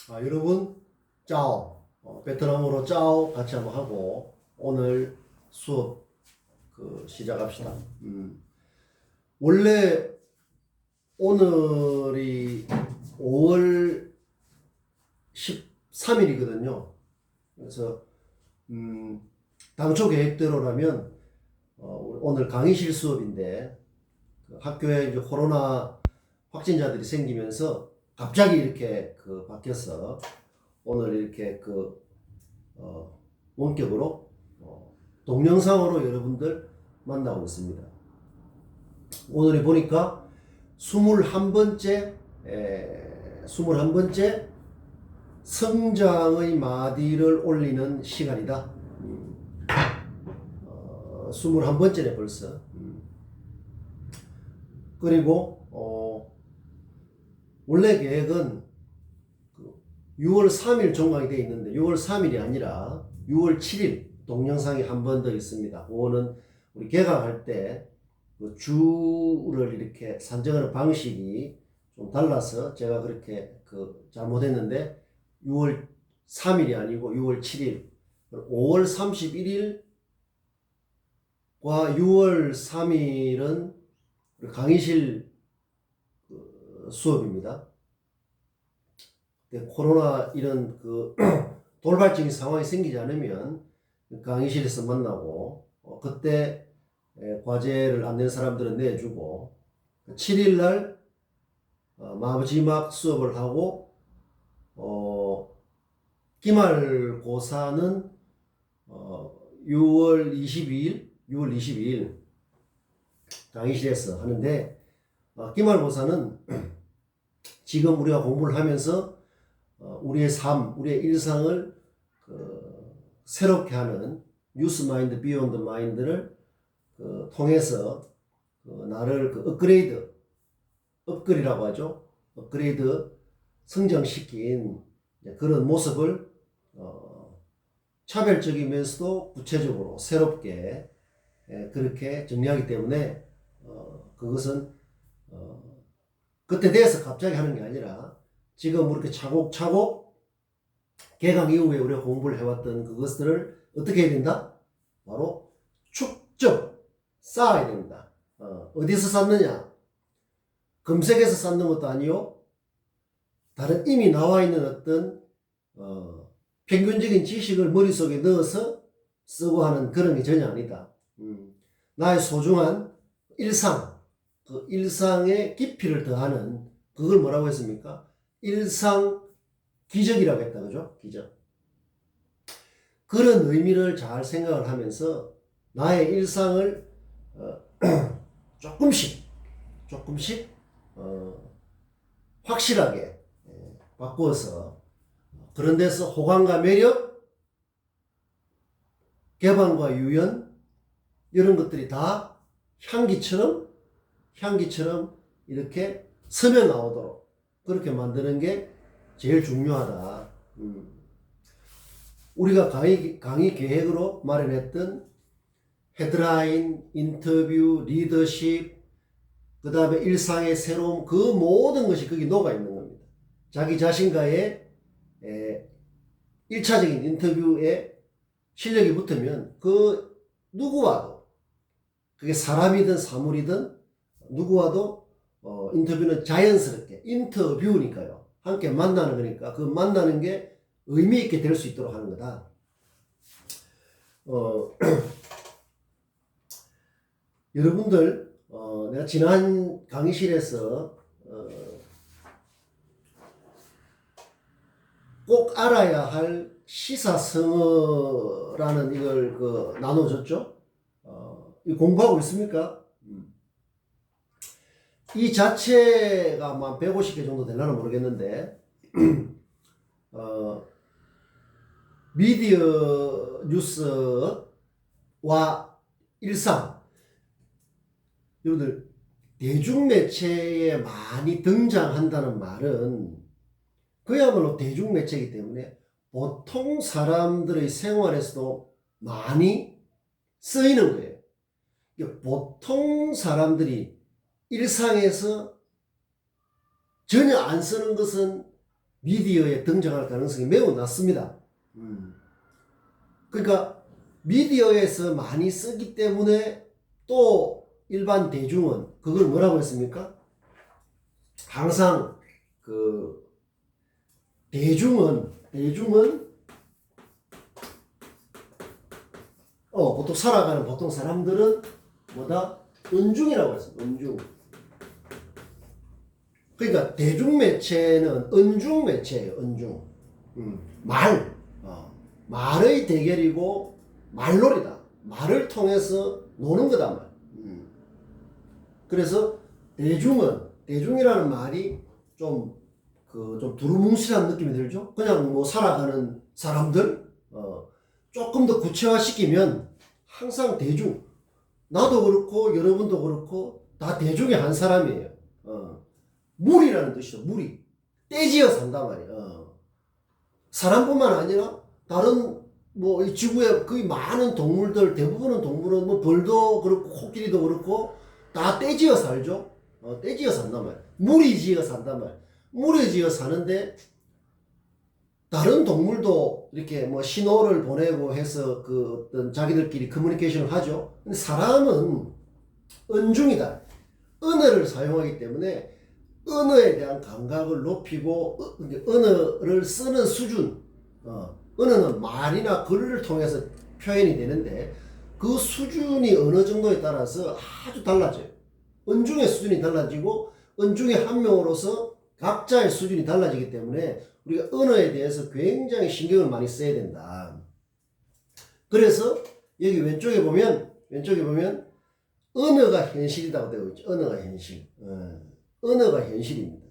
여러분, 짜오. 베트남어로 짜오 같이 한번 하고, 오늘 수업 시작합시다. 원래 오늘이 5월 13일이거든요. 그래서, 당초 계획대로라면, 오늘 강의실 수업인데, 학교에 이제 코로나 확진자들이 생기면서 갑자기 이렇게 바뀌어서 오늘 이렇게 원격으로 동영상으로 여러분들 만나고 있습니다. 오늘이 보니까 21번째 성장의 마디를 올리는 시간이다. 21번째네 벌써. 그리고 원래 계획은 6월 3일 종강이 되어 있는데 6월 3일이 아니라 6월 7일 동영상이 한 번 더 있습니다. 그거는 우리 개강할 때 주를 이렇게 산정하는 방식이 좀 달라서 제가 그렇게 잘못했는데 6월 3일이 아니고 6월 7일, 5월 31일과 6월 3일은 강의실 수업입니다. 코로나 이런 돌발적인 상황이 생기지 않으면 강의실에서 만나고 그때 과제를 안 낸 사람들은 내주고 7일날 마지막 수업을 하고 기말고사는 6월 22일 강의실에서 하는데 기말고사는 지금 우리가 공부를 하면서 우리의 삶, 우리의 일상을 새롭게 하는 뉴스 마인드, 비욘드 마인드를 통해서 나를 업글이라고 하죠. 업그레이드 성장시킨 그런 모습을 차별적이면서도 구체적으로 새롭게 그렇게 정리하기 때문에 그것은 그때 돼서 갑자기 하는 게 아니라 지금 이렇게 차곡차곡 개강 이후에 우리가 공부를 해왔던 그것들을 어떻게 해야 된다? 바로 축적 쌓아야 된다. 어디서 쌓느냐? 검색해서 쌓는 것도 아니요. 다른 이미 나와 있는 어떤 평균적인 지식을 머릿속에 넣어서 쓰고 하는 그런 게 전혀 아니다. 나의 소중한 일상, 그 일상의 깊이를 더하는 그걸 뭐라고 했습니까? 일상 기적이라고 했다. 그죠? 기적. 그런 의미를 잘 생각을 하면서 나의 일상을 조금씩 확실하게 바꾸어서 그런 데서 호감과 매력, 개방과 유연 이런 것들이 다 향기처럼 이렇게 스며 나오도록 그렇게 만드는 게 제일 중요하다. 우리가 강의 계획으로 마련했던 헤드라인, 인터뷰, 리더십, 그 다음에 일상의 새로움, 그 모든 것이 거기 녹아 있는 겁니다. 자기 자신과의 1차적인 인터뷰에 실력이 붙으면 그 누구와도, 그게 사람이든 사물이든 누구와도 인터뷰는 자연스럽게, 인터뷰니까요. 함께 만나는 거니까 그 만나는 게 의미 있게 될 수 있도록 하는 거다. 여러분들 내가 지난 강의실에서 꼭 알아야 할 시사성어라는 이걸 나눠줬죠. 공부하고 있습니까? 이 자체가 한 150개 정도 되려나 모르겠는데 미디어 뉴스와 일상, 여러분들 대중매체에 많이 등장한다는 말은 그야말로 대중매체이기 때문에 보통 사람들의 생활에서도 많이 쓰이는 거예요. 보통 사람들이 일상에서 전혀 안 쓰는 것은 미디어에 등장할 가능성이 매우 낮습니다. 그러니까 미디어에서 많이 쓰기 때문에 또 일반 대중은 그걸 뭐라고 했습니까? 항상 그 대중은 보통 살아가는 보통 사람들은 뭐다? 은중이라고 했습니다. 은중. 그러니까 대중매체는 은중 매체예요. 은중. 말의 대결이고 말놀이다. 말을 통해서 노는 거다 말. 그래서 대중이라는 말이 좀 두루뭉실한 느낌이 들죠. 그냥 뭐 살아가는 사람들 조금 더 구체화시키면 항상 대중. 나도 그렇고 여러분도 그렇고 다 대중의 한 사람이에요. 무리라는 뜻이죠. 무리. 떼지어 산단 말이에요. 사람뿐만 아니라 다른 뭐 이 지구에 거의 많은 동물들 대부분은 동물은 뭐 벌도 그렇고 코끼리도 그렇고 다 떼지어 살죠. 떼지어 산단 말이에요. 무리지어 산단 말이에요. 무리지어 사는데 다른 동물도 이렇게 뭐 신호를 보내고 해서 그 어떤 자기들끼리 커뮤니케이션을 하죠. 근데 사람은 은중이다. 언어를 사용하기 때문에 언어에 대한 감각을 높이고 언어를 쓰는 수준, 언어는 말이나 글을 통해서 표현이 되는데 그 수준이 어느 정도에 따라서 아주 달라져요. 은중의 수준이 달라지고 은중의 한 명으로서 각자의 수준이 달라지기 때문에 우리가 언어에 대해서 굉장히 신경을 많이 써야 된다. 그래서 여기 왼쪽에 보면 언어가 현실이라고 되어 있죠. 언어가 현실. 언어가 현실입니다.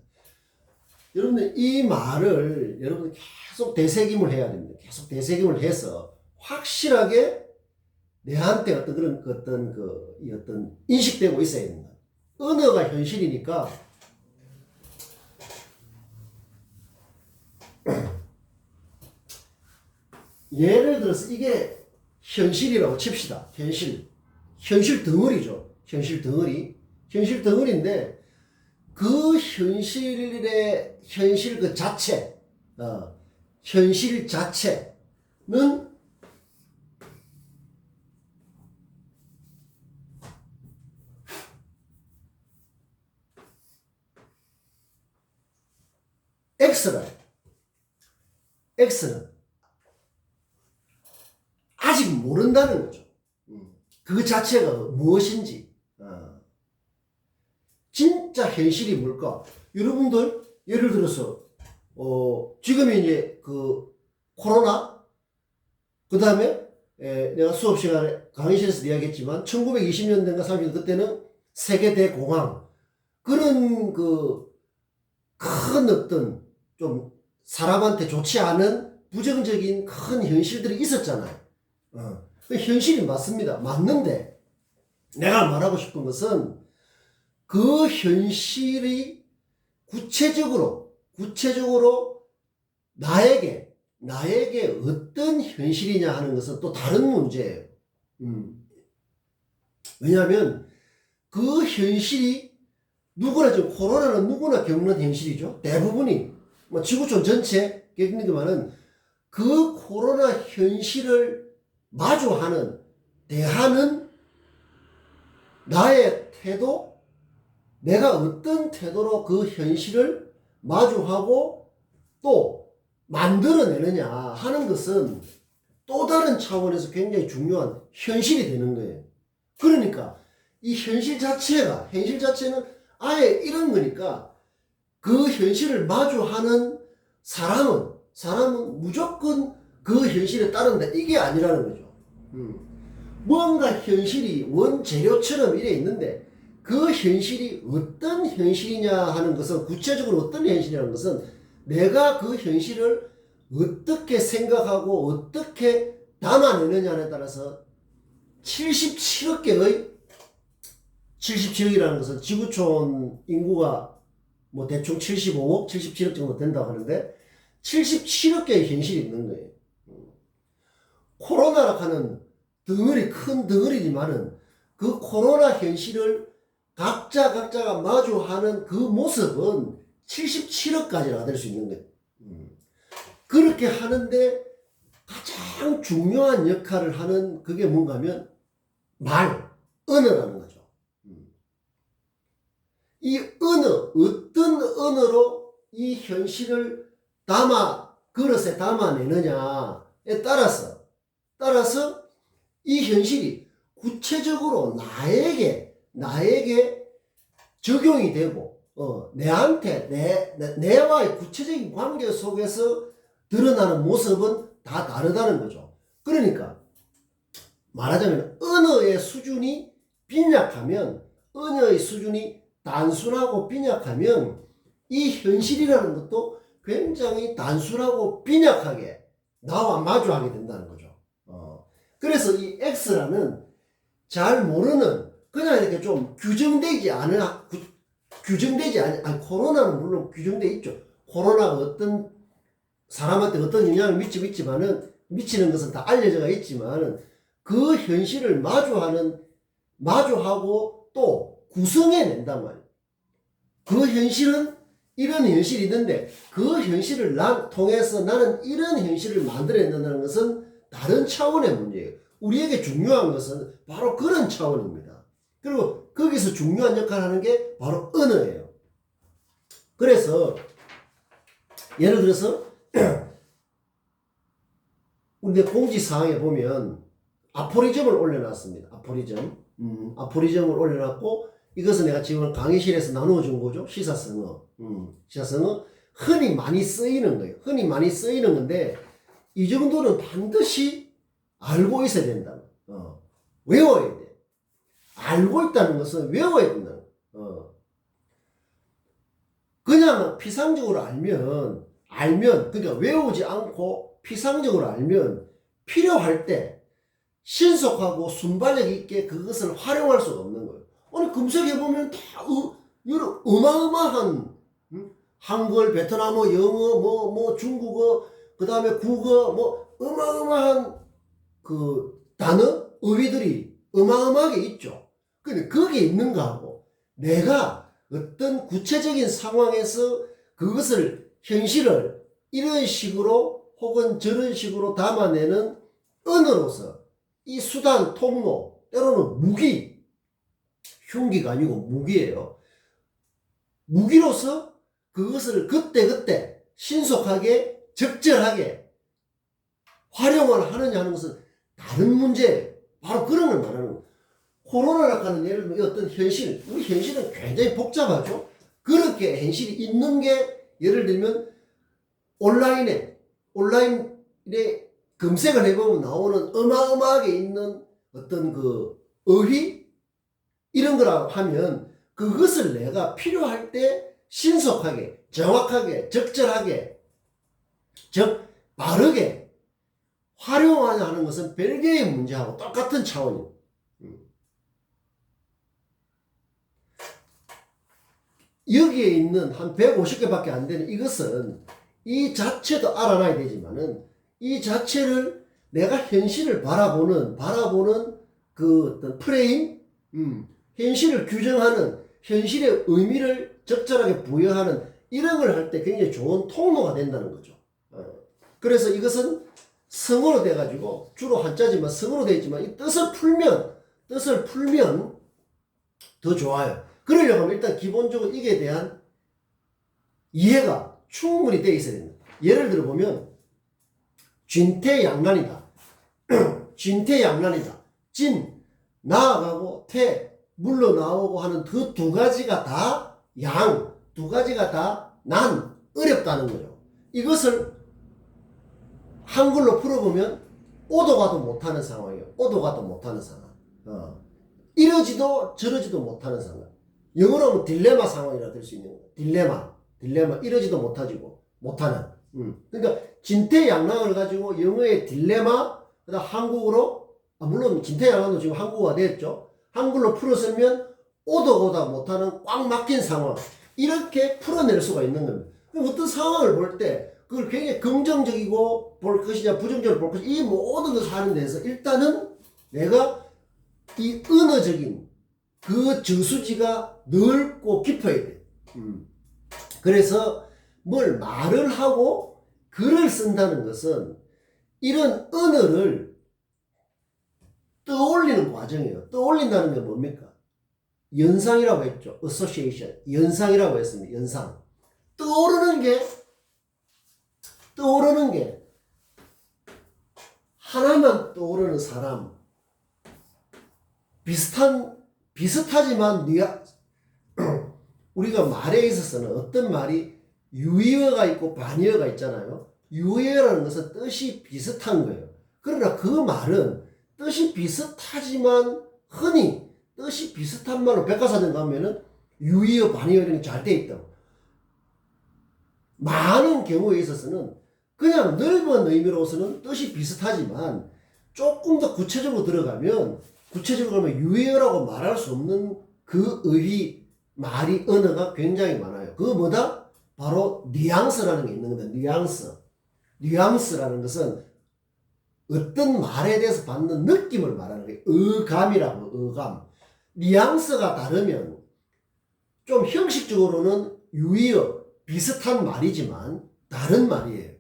여러분들 이 말을 여러분 계속 되새김을 해야 됩니다. 계속 되새김을 해서 확실하게 내한테 어떤 인식되고 있어야 됩니다. 언어가 현실이니까 예를 들어서 이게 현실이라고 칩시다. 현실 덩어리죠. 현실 덩어리인데 그 현실 그 자체, 현실 자체는 X는 아직 모른다는 거죠. 그 자체가 무엇인지. 진짜 현실이 뭘까? 여러분들 예를 들어서 지금이 이제 그 코로나 그 다음에 내가 수업 시간에 강의실에서 이야기했지만 1920년대인가 30년대 그때는 세계 대공황 그런 그 큰 어떤 좀 사람한테 좋지 않은 부정적인 큰 현실들이 있었잖아요. 그 현실이 맞습니다. 맞는데 내가 말하고 싶은 것은 그 현실이 구체적으로 나에게 어떤 현실이냐 하는 것은 또 다른 문제예요. 왜냐하면 그 현실이 지금 코로나는 누구나 겪는 현실이죠. 대부분이 뭐 지구촌 전체 겪는 그 코로나 현실을 대하는 나의 태도, 내가 어떤 태도로 그 현실을 마주하고 또 만들어내느냐 하는 것은 또 다른 차원에서 굉장히 중요한 현실이 되는 거예요. 그러니까 이 현실 자체는 아예 이런 거니까 그 현실을 마주하는 사람은 무조건 그 현실에 따른다. 이게 아니라는 거죠. 뭔가 현실이 원재료처럼 이래 있는데 그 현실이 어떤 현실이냐 하는 것은 구체적으로 어떤 현실이라는 것은 내가 그 현실을 어떻게 생각하고 어떻게 담아내느냐에 따라서 77억 개의 77억이라는 것은 지구촌 인구가 뭐 대충 75억, 77억 정도 된다고 하는데 77억 개의 현실이 있는 거예요. 코로나라 하는 큰 덩어리지만은 그 코로나 현실을 각자가 마주하는 그 모습은 77억까지나 될 수 있는 거예요. 그렇게 하는데 가장 중요한 역할을 하는 그게 뭔가 하면 언어라는 거죠. 이 어떤 언어로 이 현실을 그릇에 담아내느냐에 따라서 이 현실이 구체적으로 나에게 적용이 되고, 내와의 구체적인 관계 속에서 드러나는 모습은 다 다르다는 거죠. 그러니까, 말하자면, 언어의 수준이 단순하고 빈약하면, 이 현실이라는 것도 굉장히 단순하고 빈약하게 나와 마주하게 된다는 거죠. 그래서 이 X라는 잘 모르는, 그냥 이렇게 좀 코로나는 물론 규정되어 있죠. 코로나가 어떤 사람한테 어떤 영향을 미치는 것은 다 알려져 있지만, 그 현실을 마주하고 또 구성해낸단 말이에요. 그 현실은 이런 현실이 있는데, 그 현실을 통해서 나는 이런 현실을 만들어낸다는 것은 다른 차원의 문제예요. 우리에게 중요한 것은 바로 그런 차원입니다. 그리고 거기서 중요한 역할을 하는 게 바로 언어예요. 그래서 예를 들어서 우리 공지사항에 보면 아포리즘을 올려놨습니다. 아포리즘을 올려놨고, 이것은 내가 지금 강의실에서 나누어 준 거죠. 시사성어. 시사성어 흔히 많이 쓰이는 거예요. 흔히 많이 쓰이는 건데, 이 정도는 반드시 알고 있어야 된다. 외워야 돼. 알고 있다는 것은 외워야 된다. 그냥 피상적으로 알면, 그러니까 외우지 않고 피상적으로 알면 필요할 때 신속하고 순발력 있게 그것을 활용할 수가 없는 거예요. 아니, 검색해보면 다, 여러 어마어마한, 한글, 베트남어, 영어, 중국어, 그 다음에 국어, 어마어마한 단어, 어휘들이 어마어마하게 있죠. 근데 거기에 있는 거하고 내가 어떤 구체적인 상황에서 현실을 이런 식으로 혹은 저런 식으로 담아내는 언어로서 이 수단, 통로, 때로는 흉기가 아니고 무기예요. 무기로서 그것을 그때그때 신속하게, 적절하게 활용을 하느냐 하는 것은 다른 문제예요. 바로 그런 걸 말하는 거예요. 코로나라고 하는 예를 들면 어떤 우리 현실은 굉장히 복잡하죠. 그렇게 현실이 있는 게 예를 들면 온라인에 검색을 해보면 나오는 어마어마하게 있는 어떤 어휘? 이런 거라고 하면 그것을 내가 필요할 때 신속하게, 정확하게, 적절하게, 바르게 활용하냐 하는 것은 별개의 문제하고 똑같은 차원이에요. 여기에 있는 한 150개밖에 안 되는 이것은 이 자체도 알아놔야 되지만은 이 자체를 내가 현실을 바라보는 그 어떤 프레임, 현실을 규정하는, 현실의 의미를 적절하게 부여하는 이런 걸 할 때 굉장히 좋은 통로가 된다는 거죠. 그래서 이것은 성어로 돼가지고 주로 한자지만 성어로 되어 있지만 이 뜻을 풀면 더 좋아요. 그러려고 하면 일단 기본적으로 이게 대한 이해가 충분히 되어 있어야 됩니다. 예를 들어 보면 진퇴양난이다. 진퇴양난이다. 진, 나아가고 태, 물러나오고 하는 그 두 가지가 다 두 가지가 다 어렵다는 거죠. 이것을 한글로 풀어보면 오도 가도 못하는 상황이에요. 오도 가도 못하는 상황. 이러지도 저러지도 못하는 상황. 영어로 하면 딜레마 상황이라 될 수 있는 거예요. 딜레마 이러지도 못하는. 그러니까 진퇴양난을 가지고 영어의 딜레마, 그다음 한국어로 물론 진퇴양난도 지금 한국어가 됐죠. 한글로 풀어쓰면 오도 못하는 꽉 막힌 상황, 이렇게 풀어낼 수가 있는 겁니다. 어떤 상황을 볼 때 그걸 굉장히 긍정적이고 볼 것이냐 부정적으로 볼 것이냐 이 모든 것을 하는 데서 일단은 내가 이 언어적인 그 저수지가 넓고 깊어야 돼. 그래서 뭘 말을 하고 글을 쓴다는 것은 이런 언어를 떠올리는 과정이에요. 떠올린다는 게 뭡니까? 연상이라고 했죠. association. 연상이라고 했습니다. 연상. 떠오르는 게 하나만 떠오르는 사람. 비슷하지만 우리가 말에 있어서는 어떤 말이 유의어가 있고 반의어가 있잖아요. 유의어라는 것은 뜻이 비슷한 거예요. 그러나 그 말은 뜻이 비슷하지만 흔히 뜻이 비슷한 말로 백과사전 가면은 유의어, 반의어 이런 게 잘 돼 있다고. 많은 경우에 있어서는 그냥 넓은 의미로서는 뜻이 비슷하지만 조금 더 구체적으로 들어가면 유의어라고 말할 수 없는 그 말이 언어가 굉장히 많아요. 그거 뭐다? 바로 뉘앙스라는 게 있는 겁니다. 뉘앙스라는 것은 어떤 말에 대해서 받는 느낌을 말하는 거예요. 어감이라고, 어감. 뉘앙스가 다르면 좀 형식적으로는 유의어, 비슷한 말이지만 다른 말이에요.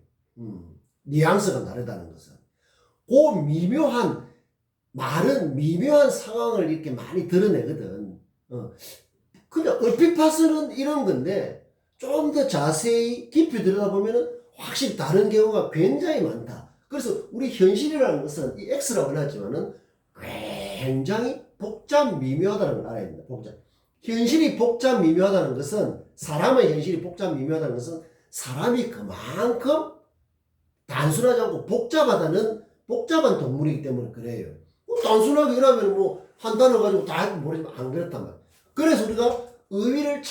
뉘앙스가 다르다는 것은. 그 말은 미묘한 상황을 이렇게 많이 드러내거든. 그냥 얼핏 봐서는 이런 건데 좀 더 자세히 깊이 들여다보면 확실히 다른 경우가 굉장히 많다. 그래서 우리 현실이라는 것은 이 X라고 하지만은 굉장히 복잡 미묘하다는 걸 알아야 됩니다. 현실이 복잡 미묘하다는 것은, 사람의 현실이 복잡 미묘하다는 것은 사람이 그만큼 단순하지 않고 복잡한 동물이기 때문에 그래요. 단순하게 일하면 한 단어 가지고 다 할지 모르지만 안 그렇단 말이에요. 그래서 우리가 의의를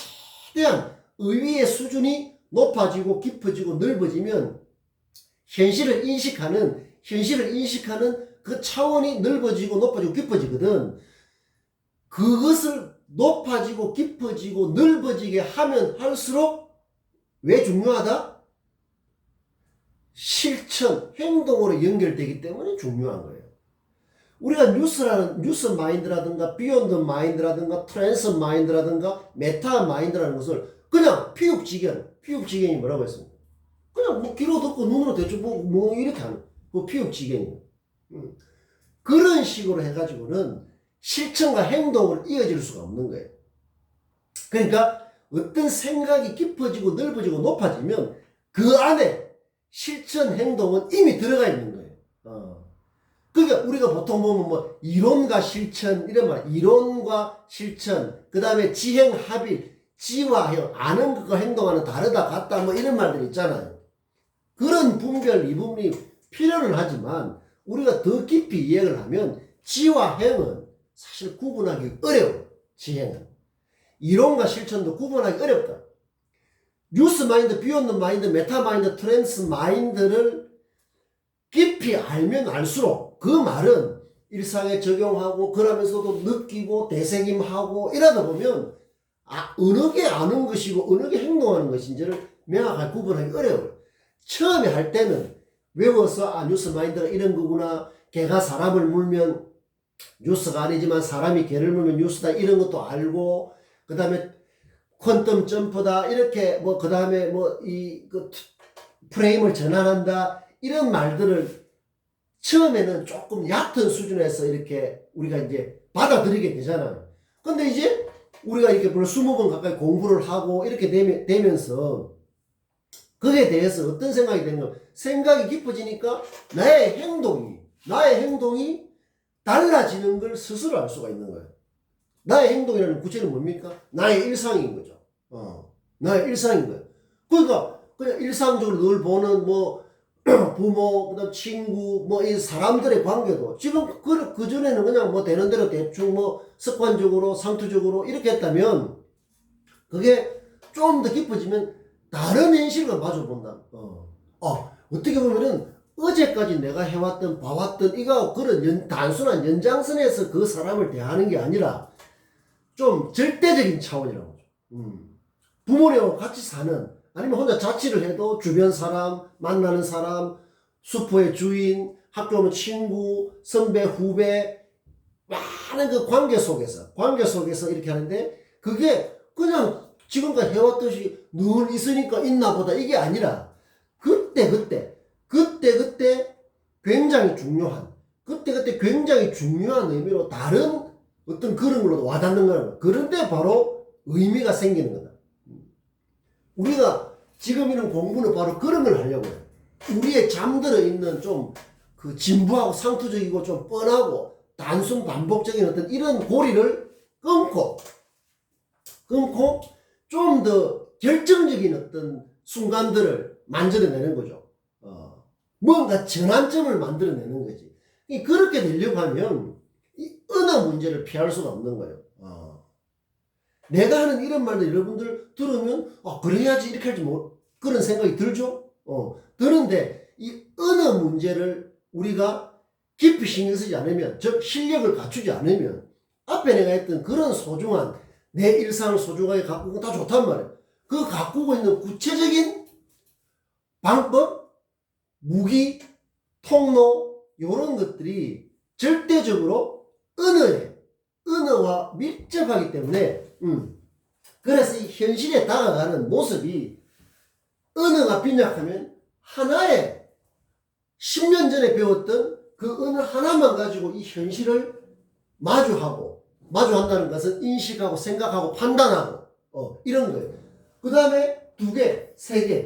최대한 의의의 수준이 높아지고 깊어지고 넓어지면 현실을 인식하는 그 차원이 넓어지고 높아지고 깊어지거든. 그것을 높아지고 깊어지고 넓어지게 하면 할수록 왜 중요하다? 실천, 행동으로 연결되기 때문에 중요한 거예요. 우리가 뉴스 마인드라든가 비욘드 마인드라든가 트랜스 마인드라든가 메타 마인드라는 것을 그냥 피육지견이 뭐라고 했습니까? 그냥 귀로 듣고 눈으로 대충 뭐 이렇게 하는 그 피육지견이에요. 그런 식으로 해가지고는 실천과 행동을 이어질 수가 없는 거예요. 그러니까 어떤 생각이 깊어지고 넓어지고 높아지면 그 안에 실천, 행동은 이미 들어가 있는 거예요. 그러니까 우리가 보통 보면 이론과 실천 이런 말, 이론과 실천, 그 다음에 지행, 합일, 지와 행, 아는 것과 행동하는 다르다, 같다, 이런 말들 있잖아요. 그런 분별, 이분이 필요는 하지만 우리가 더 깊이 이해를 하면 지와 행은 사실 구분하기 어려워요. 지행은. 이론과 실천도 구분하기 어렵다. 뉴스 마인드, 비욘드 마인드, 메타 마인드, 트랜스 마인드를 깊이 알면 알수록 그 말은 일상에 적용하고 그러면서도 느끼고 되새김하고 이러다 보면 어느 게 아는 것이고 어느 게 행동하는 것인지를 명확하게 구분하기 어려워요. 처음에 할 때는 외워서 뉴스 마인드가 이런 거구나, 개가 사람을 물면 뉴스가 아니지만 사람이 개를 물면 뉴스다 이런 것도 알고, 그 다음에 퀀텀 점프다 이렇게 그 다음에 프레임을 전환한다 이런 말들을 처음에는 조금 얕은 수준에서 이렇게 우리가 이제 받아들이게 되잖아요. 근데 이제 우리가 이렇게 벌써 20번 가까이 공부를 하고 이렇게 되면서 그에 대해서 어떤 생각이 되는 거, 생각이 깊어지니까 나의 행동이 달라지는 걸 스스로 알 수가 있는 거예요. 나의 행동이라는 구체는 뭡니까? 나의 일상인 거죠. 나의 일상인 거예요. 그러니까 그냥 일상적으로 늘 보는 부모, 그다음 친구, 이 사람들의 관계도 지금 그 전에는 그냥 되는 대로 대충 습관적으로 상투적으로 이렇게 했다면 그게 좀 더 깊어지면 다른 현실과 마주본다. 어떻게 보면은 어제까지 내가 해왔던 봐왔던 이거 그런 단순한 연장선에서 그 사람을 대하는 게 아니라 좀 절대적인 차원이라고. 부모님하고 같이 사는, 아니면 혼자 자취를 해도 주변 사람, 만나는 사람, 슈퍼의 주인, 학교 오면 친구, 선배, 후배, 많은 그 관계 속에서 이렇게 하는데, 그게 그냥 지금까지 해왔듯이 늘 있으니까 있나 보다 이게 아니라, 그 그때 굉장히 중요한 굉장히 중요한 의미로 다른 어떤 그런 걸로 와닿는 거는 그런데 바로 의미가 생기는 거다. 우리가 지금 이런 공부는 바로 그런 걸 하려고 해요. 우리의 잠들어 있는 좀 그 진부하고 상투적이고 좀 뻔하고 단순 반복적인 어떤 이런 고리를 끊고 좀 더 결정적인 어떤 순간들을 만들어내는 거죠. 뭔가 전환점을 만들어내는 거지. 그렇게 되려고 하면 이 어느 문제를 피할 수가 없는 거예요. 내가 하는 이런 말들 여러분들 들으면 그래야지 이렇게 할지 그런 생각이 들죠. 드는데 이 어느 문제를 우리가 깊이 신경 쓰지 않으면, 즉 실력을 갖추지 않으면 앞에 내가 했던 그런 소중한 내 일상을 소중하게 가꾸고 다 좋단 말이에요. 그 가꾸고 있는 구체적인 방법, 무기, 통로 이런 것들이 절대적으로 언어와 밀접하기 때문에 그래서 이 현실에 다가가는 모습이 언어가 빈약하면 하나의 10년 전에 배웠던 그 언어 하나만 가지고 이 현실을 마주한다는 것은 인식하고 생각하고 판단하고 이런 거예요. 그 다음에 2개, 3개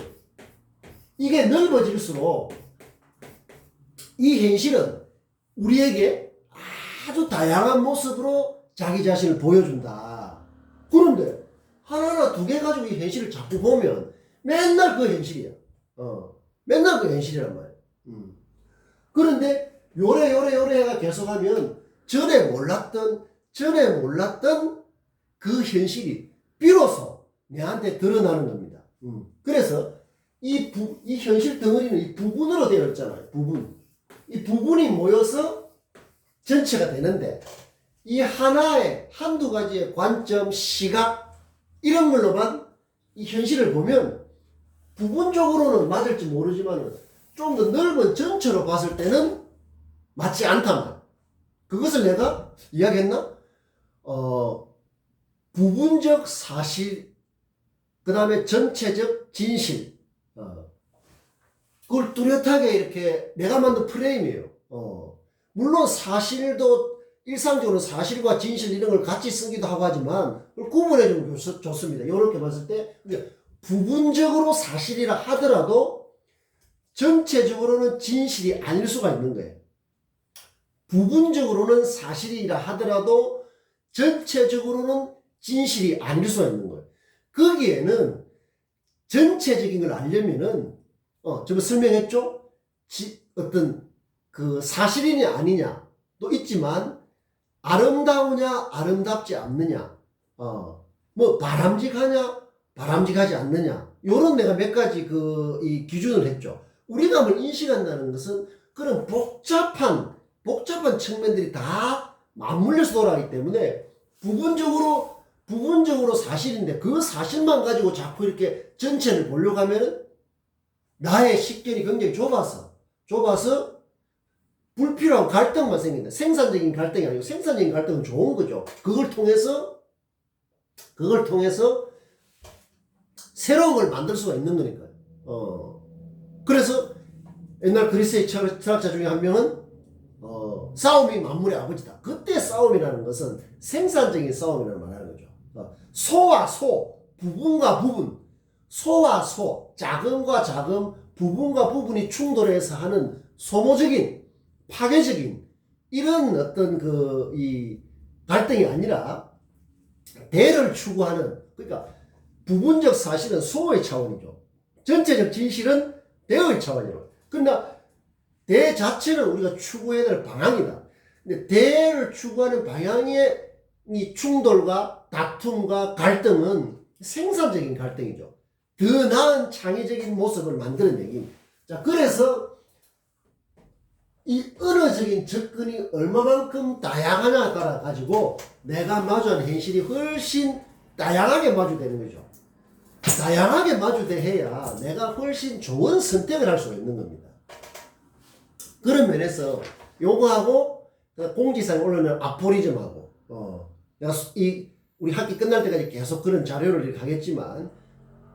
이게 넓어질수록 이 현실은 우리에게 아주 다양한 모습으로 자기 자신을 보여준다. 그런데 하나하나 2개 가지고 이 현실을 자꾸 보면 맨날 그 현실이야. 맨날 그 현실이란 말이야. 그런데 요래가 계속하면 전에 몰랐던 그 현실이 비로소 내한테 드러나는 겁니다. 그래서 이 현실 덩어리는 이 부분으로 되어 있잖아요. 이 부분이 모여서 전체가 되는데 이 하나의 한두 가지의 관점, 시각 이런 걸로만 이 현실을 보면 부분적으로는 맞을지 모르지만 좀 더 넓은 전체로 봤을 때는 맞지 않단 말이야. 그것을 내가 이야기했나? 부분적 사실, 그 다음에 전체적 진실, 그걸 뚜렷하게 이렇게 내가 만든 프레임이에요. 물론 사실도 일상적으로 사실과 진실 이런 걸 같이 쓰기도 하고 하지만 그걸 구분해주면 좋습니다. 이렇게 봤을 때 부분적으로 사실이라 하더라도 전체적으로는 진실이 아닐 수가 있는 거예요. 부분적으로는 사실이라 하더라도 전체적으로는 진실이 아닐 수가 있는 거예요. 거기에는 전체적인 걸 알려면은 제가 설명했죠? 어떤 그 사실이냐 아니냐도 있지만 아름다우냐 아름답지 않느냐 뭐 바람직하냐 바람직하지 않느냐 요런 내가 몇 가지 이 기준을 했죠. 우리가 뭘 인식한다는 것은 그런 복잡한 측면들이 다 맞물려서 돌아가기 때문에 부분적으로 사실인데 그 사실만 가지고 자꾸 이렇게 전체를 보려고 하면은 나의 식견이 굉장히 좁아서 불필요한 갈등만 생긴다. 생산적인 갈등이 아니고 생산적인 갈등은 좋은 거죠. 그걸 통해서 새로운 걸 만들 수가 있는 거니까요. 그래서 옛날 그리스의 철학자 중에 한 명은 싸움이 만물의 아버지다. 그때 싸움이라는 것은 생산적인 싸움이라는 말하는 거죠. 소와 소, 부분과 부분, 소와 소, 자금과 자금, 부분과 부분이 충돌해서 하는 소모적인, 파괴적인 이런 어떤 이 갈등이 아니라 대를 추구하는, 그러니까 부분적 사실은 소의 차원이죠. 전체적 진실은 대의 차원이죠. 그러나 대 자체는 우리가 추구해야 될 방향이다. 근데 대를 추구하는 방향의 이 충돌과 다툼과 갈등은 생산적인 갈등이죠. 더 나은 창의적인 모습을 만들어내기. 자, 그래서 이 언어적인 접근이 얼마만큼 다양하냐에 따라 가지고 내가 마주하는 현실이 훨씬 다양하게 마주되는 거죠. 다양하게 마주대해야 내가 훨씬 좋은 선택을 할 수가 있는 겁니다. 그런 면에서 요거하고 공지사에 올라오는 아포리즘하고 내가 우리 학기 끝날 때까지 계속 그런 자료를 이렇게 하겠지만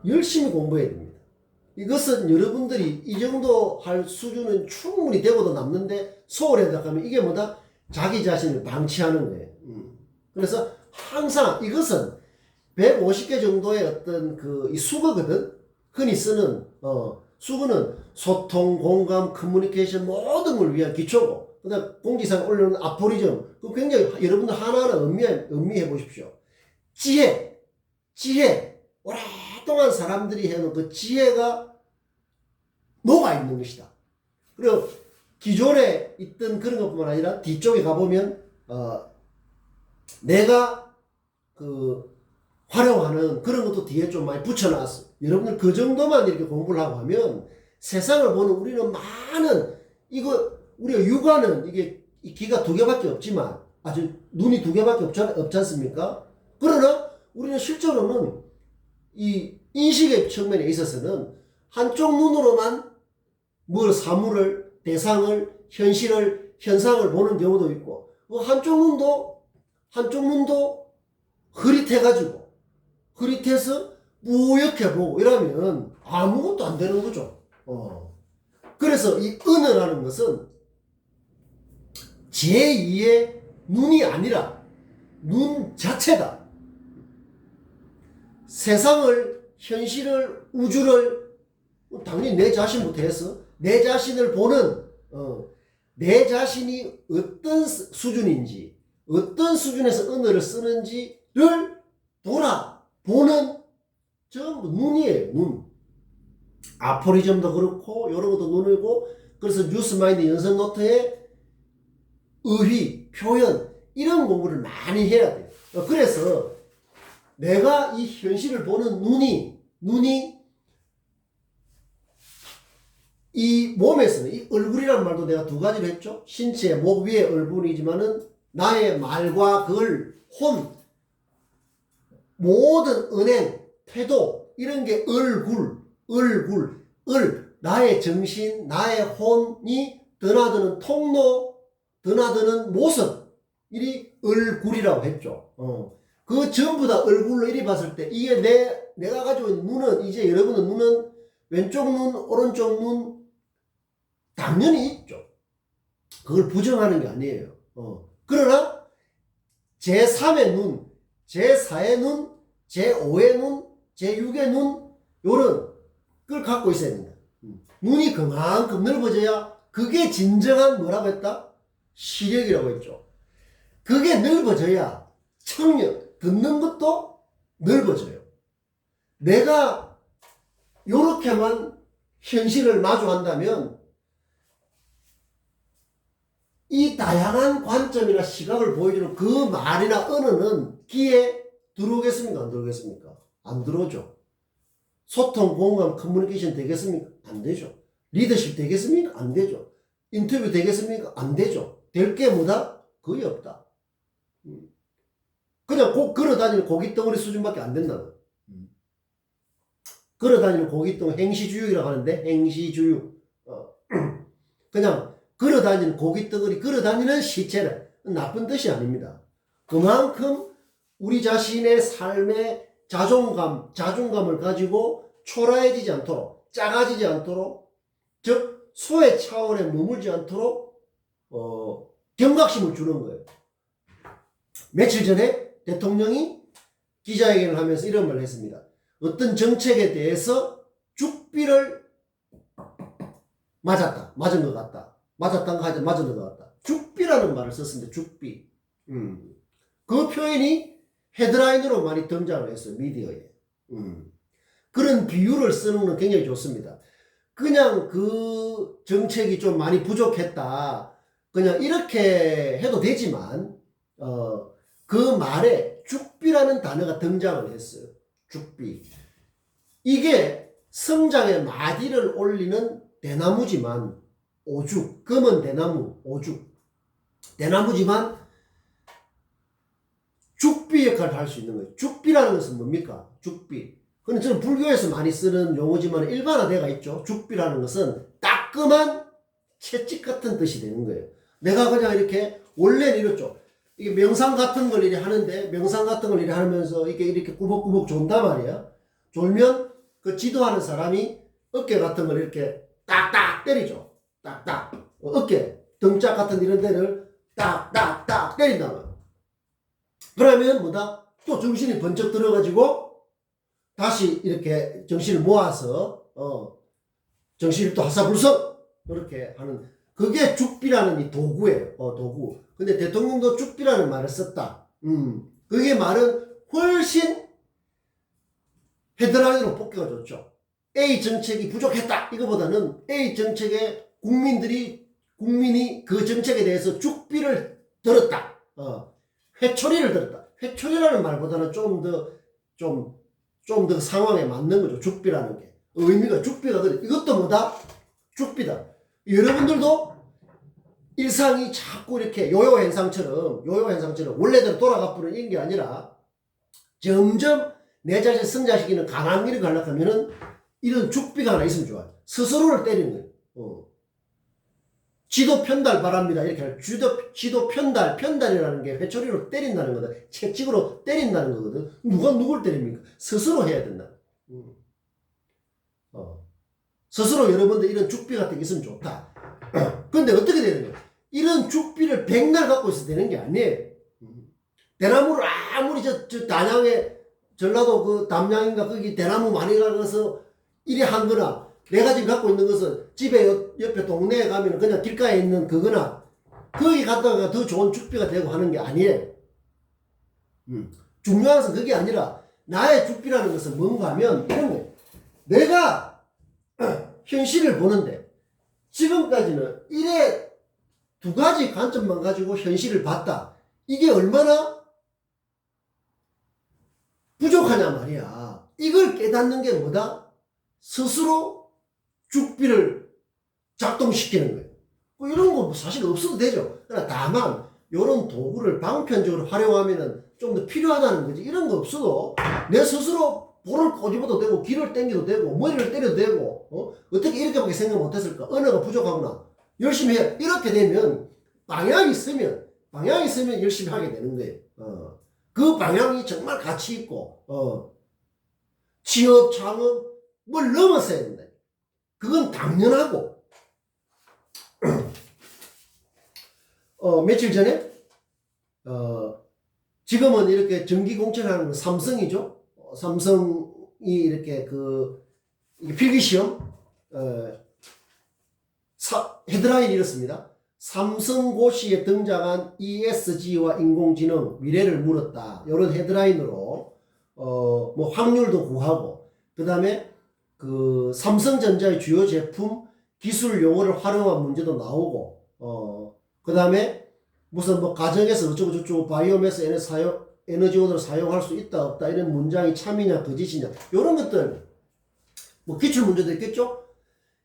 열심히 공부해야 됩니다. 이것은 여러분들이 이 정도 할 수준은 충분히 되고도 남는데 소홀하다 하면 이게 뭐다? 자기 자신을 방치하는 거예요. 그래서 항상 이것은 150개 정도의 어떤 이 수거거든. 흔히 쓰는 수거는 소통, 공감, 커뮤니케이션 모든 걸 위한 기초고, 그다음 공지사에 올려놓은 아포리즘, 그 굉장히 여러분들 하나하나 음미해 보십시오. 지혜, 오랫동안 사람들이 해놓은 그 지혜가 녹아 있는 것이다. 그리고 기존에 있던 그런 것뿐만 아니라 뒤쪽에 가보면 내가 활용하는 그런 것도 뒤에 좀 많이 붙여놨어. 여러분들 그 정도만 이렇게 공부를 하고 하면 세상을 보는 우리는 많은 우리가 육안은 이게 귀가 2개밖에 없지만 아주 눈이 2개밖에 없지 않습니까? 그러나 우리는 실제로는 이 인식의 측면에 있어서는 한쪽 눈으로만 사물을, 대상을, 현실을, 현상을 보는 경우도 있고, 한쪽 눈도 흐릿해서 뿌옇게 보고 이러면 아무것도 안 되는 거죠. 그래서 이 은어라는 것은 제2의 눈이 아니라 눈 자체다. 세상을, 현실을, 우주를 당연히 내 자신부터 해서 내 자신을 보는 내 자신이 어떤 수준인지, 어떤 수준에서 언어를 쓰는지를 돌아보는 전부 눈이에요. 눈. 아포리즘도 그렇고 이런 것도 눈이고, 그래서 뉴스마인드 연습 노트에 의휘, 표현 이런 공부를 많이 해야 돼요. 그래서 내가 이 현실을 보는 눈이 이 몸에서는 이 얼굴이라는 말도 내가 2가지로 했죠. 신체, 목 위의 얼굴이지만은 나의 말과 모든 은행, 태도 이런 게 나의 정신, 나의 혼이 드나드는 통로, 드나드는 모습, 이 얼굴이라고 했죠. 그 전부 다 얼굴로 이리 봤을 때 이게 내가 가지고 있는 눈은, 이제 여러분은 눈은 왼쪽 눈, 오른쪽 눈 당연히 있죠. 그걸 부정하는 게 아니에요. 그러나 제3의 눈, 제4의 눈, 제5의 눈, 제6의 눈, 요런 걸 갖고 있어야 됩니다. 눈이 그만큼 넓어져야 그게 진정한 뭐라고 했다? 시력이라고 했죠. 그게 넓어져야 청력, 듣는 것도 넓어져요. 내가 요렇게만 현실을 마주한다면 이 다양한 관점이나 시각을 보여주는 그 말이나 언어는 귀에 들어오겠습니까? 안 들어오겠습니까? 안 들어오죠. 소통, 공감, 커뮤니케이션 되겠습니까? 안 되죠. 리더십 되겠습니까? 안 되죠. 인터뷰 되겠습니까? 안 되죠. 될 게 뭐다? 거의 없다. 그냥 걸어다니는 고깃덩어리 수준밖에 안 된다. 걸어다니는 고깃덩어리, 행시주육이라고 하는데, 행시주육. 그냥 걸어다니는 고깃덩어리, 걸어다니는 시체는 나쁜 뜻이 아닙니다. 그만큼 우리 자신의 삶의 자존감을 가지고 초라해지지 않도록, 작아지지 않도록, 즉 소의 차원에 머물지 않도록 경각심을 주는 거예요. 며칠 전에 대통령이 기자회견을 하면서 이런 말을 했습니다. 어떤 정책에 대해서 죽비를 맞은 것 같다. 맞았던가 하지 맞은 것 같다. 죽비라는 말을 썼습니다. 죽비. 그 표현이 헤드라인으로 많이 등장을 했어요. 미디어에. 그런 비유를 쓰는 건 굉장히 좋습니다. 그냥 그 정책이 좀 많이 부족했다. 그냥 이렇게 해도 되지만 그 말에 죽비라는 단어가 등장을 했어요. 죽비. 이게 성장의 마디를 올리는 대나무지만 오죽, 검은 대나무, 오죽. 대나무지만 죽비 역할을 할 수 있는 거예요. 죽비라는 것은 뭡니까? 죽비. 근데 저는 불교에서 많이 쓰는 용어지만 일반화되어 있죠. 죽비라는 것은 따끔한 채찍 같은 뜻이 되는 거예요. 내가 그냥 이렇게, 원래는 이렇죠. 이게 명상 같은 걸 이렇게 하는데, 명상 같은 걸 이렇게 하면서 이렇게 꾸벅꾸벅 존단 말이야. 졸면 그 지도하는 사람이 어깨 같은 걸 이렇게 딱딱 때리죠. 딱딱. 어깨, 등짝 같은 이런 데를 딱딱딱 때린다면. 그러면 뭐다? 또 정신이 번쩍 들어가지고 다시 이렇게 정신을 모아서 정신을 또 하사불성 그렇게 하는 그게 죽비라는 이 도구예요. 도구. 근데 대통령도 죽비라는 말을 썼다. 그게 말은 훨씬 헤드라인으로 뽑기가 좋죠. A 정책이 부족했다. 이거보다는 A 정책에 국민이 그 정책에 대해서 죽비를 들었다. 회초리를 들었다. 회초리라는 말보다는 좀 더 상황에 맞는 거죠. 죽비라는 게. 의미가 죽비가 그래. 이것도 뭐다? 죽비다. 여러분들도 일상이 자꾸 이렇게 요요 현상처럼 원래대로 돌아가 버리는 게 아니라 점점 내 자신 성장시키는 강한 길을 가려고 하면은 이런 죽비가 하나 있으면 좋아요. 스스로를 때리는 거예요. 지도 편달 바랍니다. 이렇게 할 지도 편달이라는 게 회초리로 때린다는 거다. 채찍으로 때린다는 거거든. 누가 누굴 때립니까? 스스로 해야 된다. 스스로 여러분들 이런 죽비 같은 게 있으면 좋다. 근데 어떻게 되는 거야? 이런 죽비를 백날 갖고 있어도 되는 게 아니에요. 대나무를 아무리 저 단양에 전라도 그 담양인가 거기 대나무 많이 가서 이리 한 거나 내가 지금 갖고 있는 것은 집에 옆에 동네에 가면 그냥 길가에 있는 그거나 거기 갔다가 더 좋은 죽비가 되고 하는 게 아니에요. 중요한 것은 그게 아니라 나의 죽비라는 것은 뭔가 하면 이런 거예요. 내가 현실을 보는데 지금까지는 이래 두 가지 관점만 가지고 현실을 봤다. 이게 얼마나 부족하냐 말이야. 이걸 깨닫는 게 뭐다? 스스로 죽비를 작동시키는 거예요. 뭐 이런 거 사실 없어도 되죠. 그러나 다만 이런 도구를 방편적으로 활용하면 좀 더 필요하다는 거지. 이런 거 없어도 내 스스로 볼을 꼬집어도 되고 귀를 당겨도 되고 머리를 때려도 되고 어떻게 이렇게밖에 생각 못했을까? 언어가 부족하구나. 열심히 해. 이렇게 되면 방향이 있으면 열심히 하게 되는 거예요. 그 방향이 정말 가치 있고 취업, 창업 뭘 넘었어야 된다. 그건 당연하고 며칠 전에 지금은 이렇게 전기 공천하는 건 삼성이죠. 삼성이 이렇게 이게 필기시험 헤드라인이 이렇습니다. 삼성고시에 등장한 ESG와 인공지능 미래를 물었다. 이런 헤드라인으로 뭐 확률도 구하고 그 다음에 그 삼성전자의 주요 제품 기술 용어를 활용한 문제도 나오고 그 다음에 무슨 뭐 가정에서 어쩌고저쩌고 바이오매스 에너지원으로 사용할 수 있다 없다 이런 문장이 참이냐 거짓이냐 이런 것들 뭐 기출 문제도 있겠죠.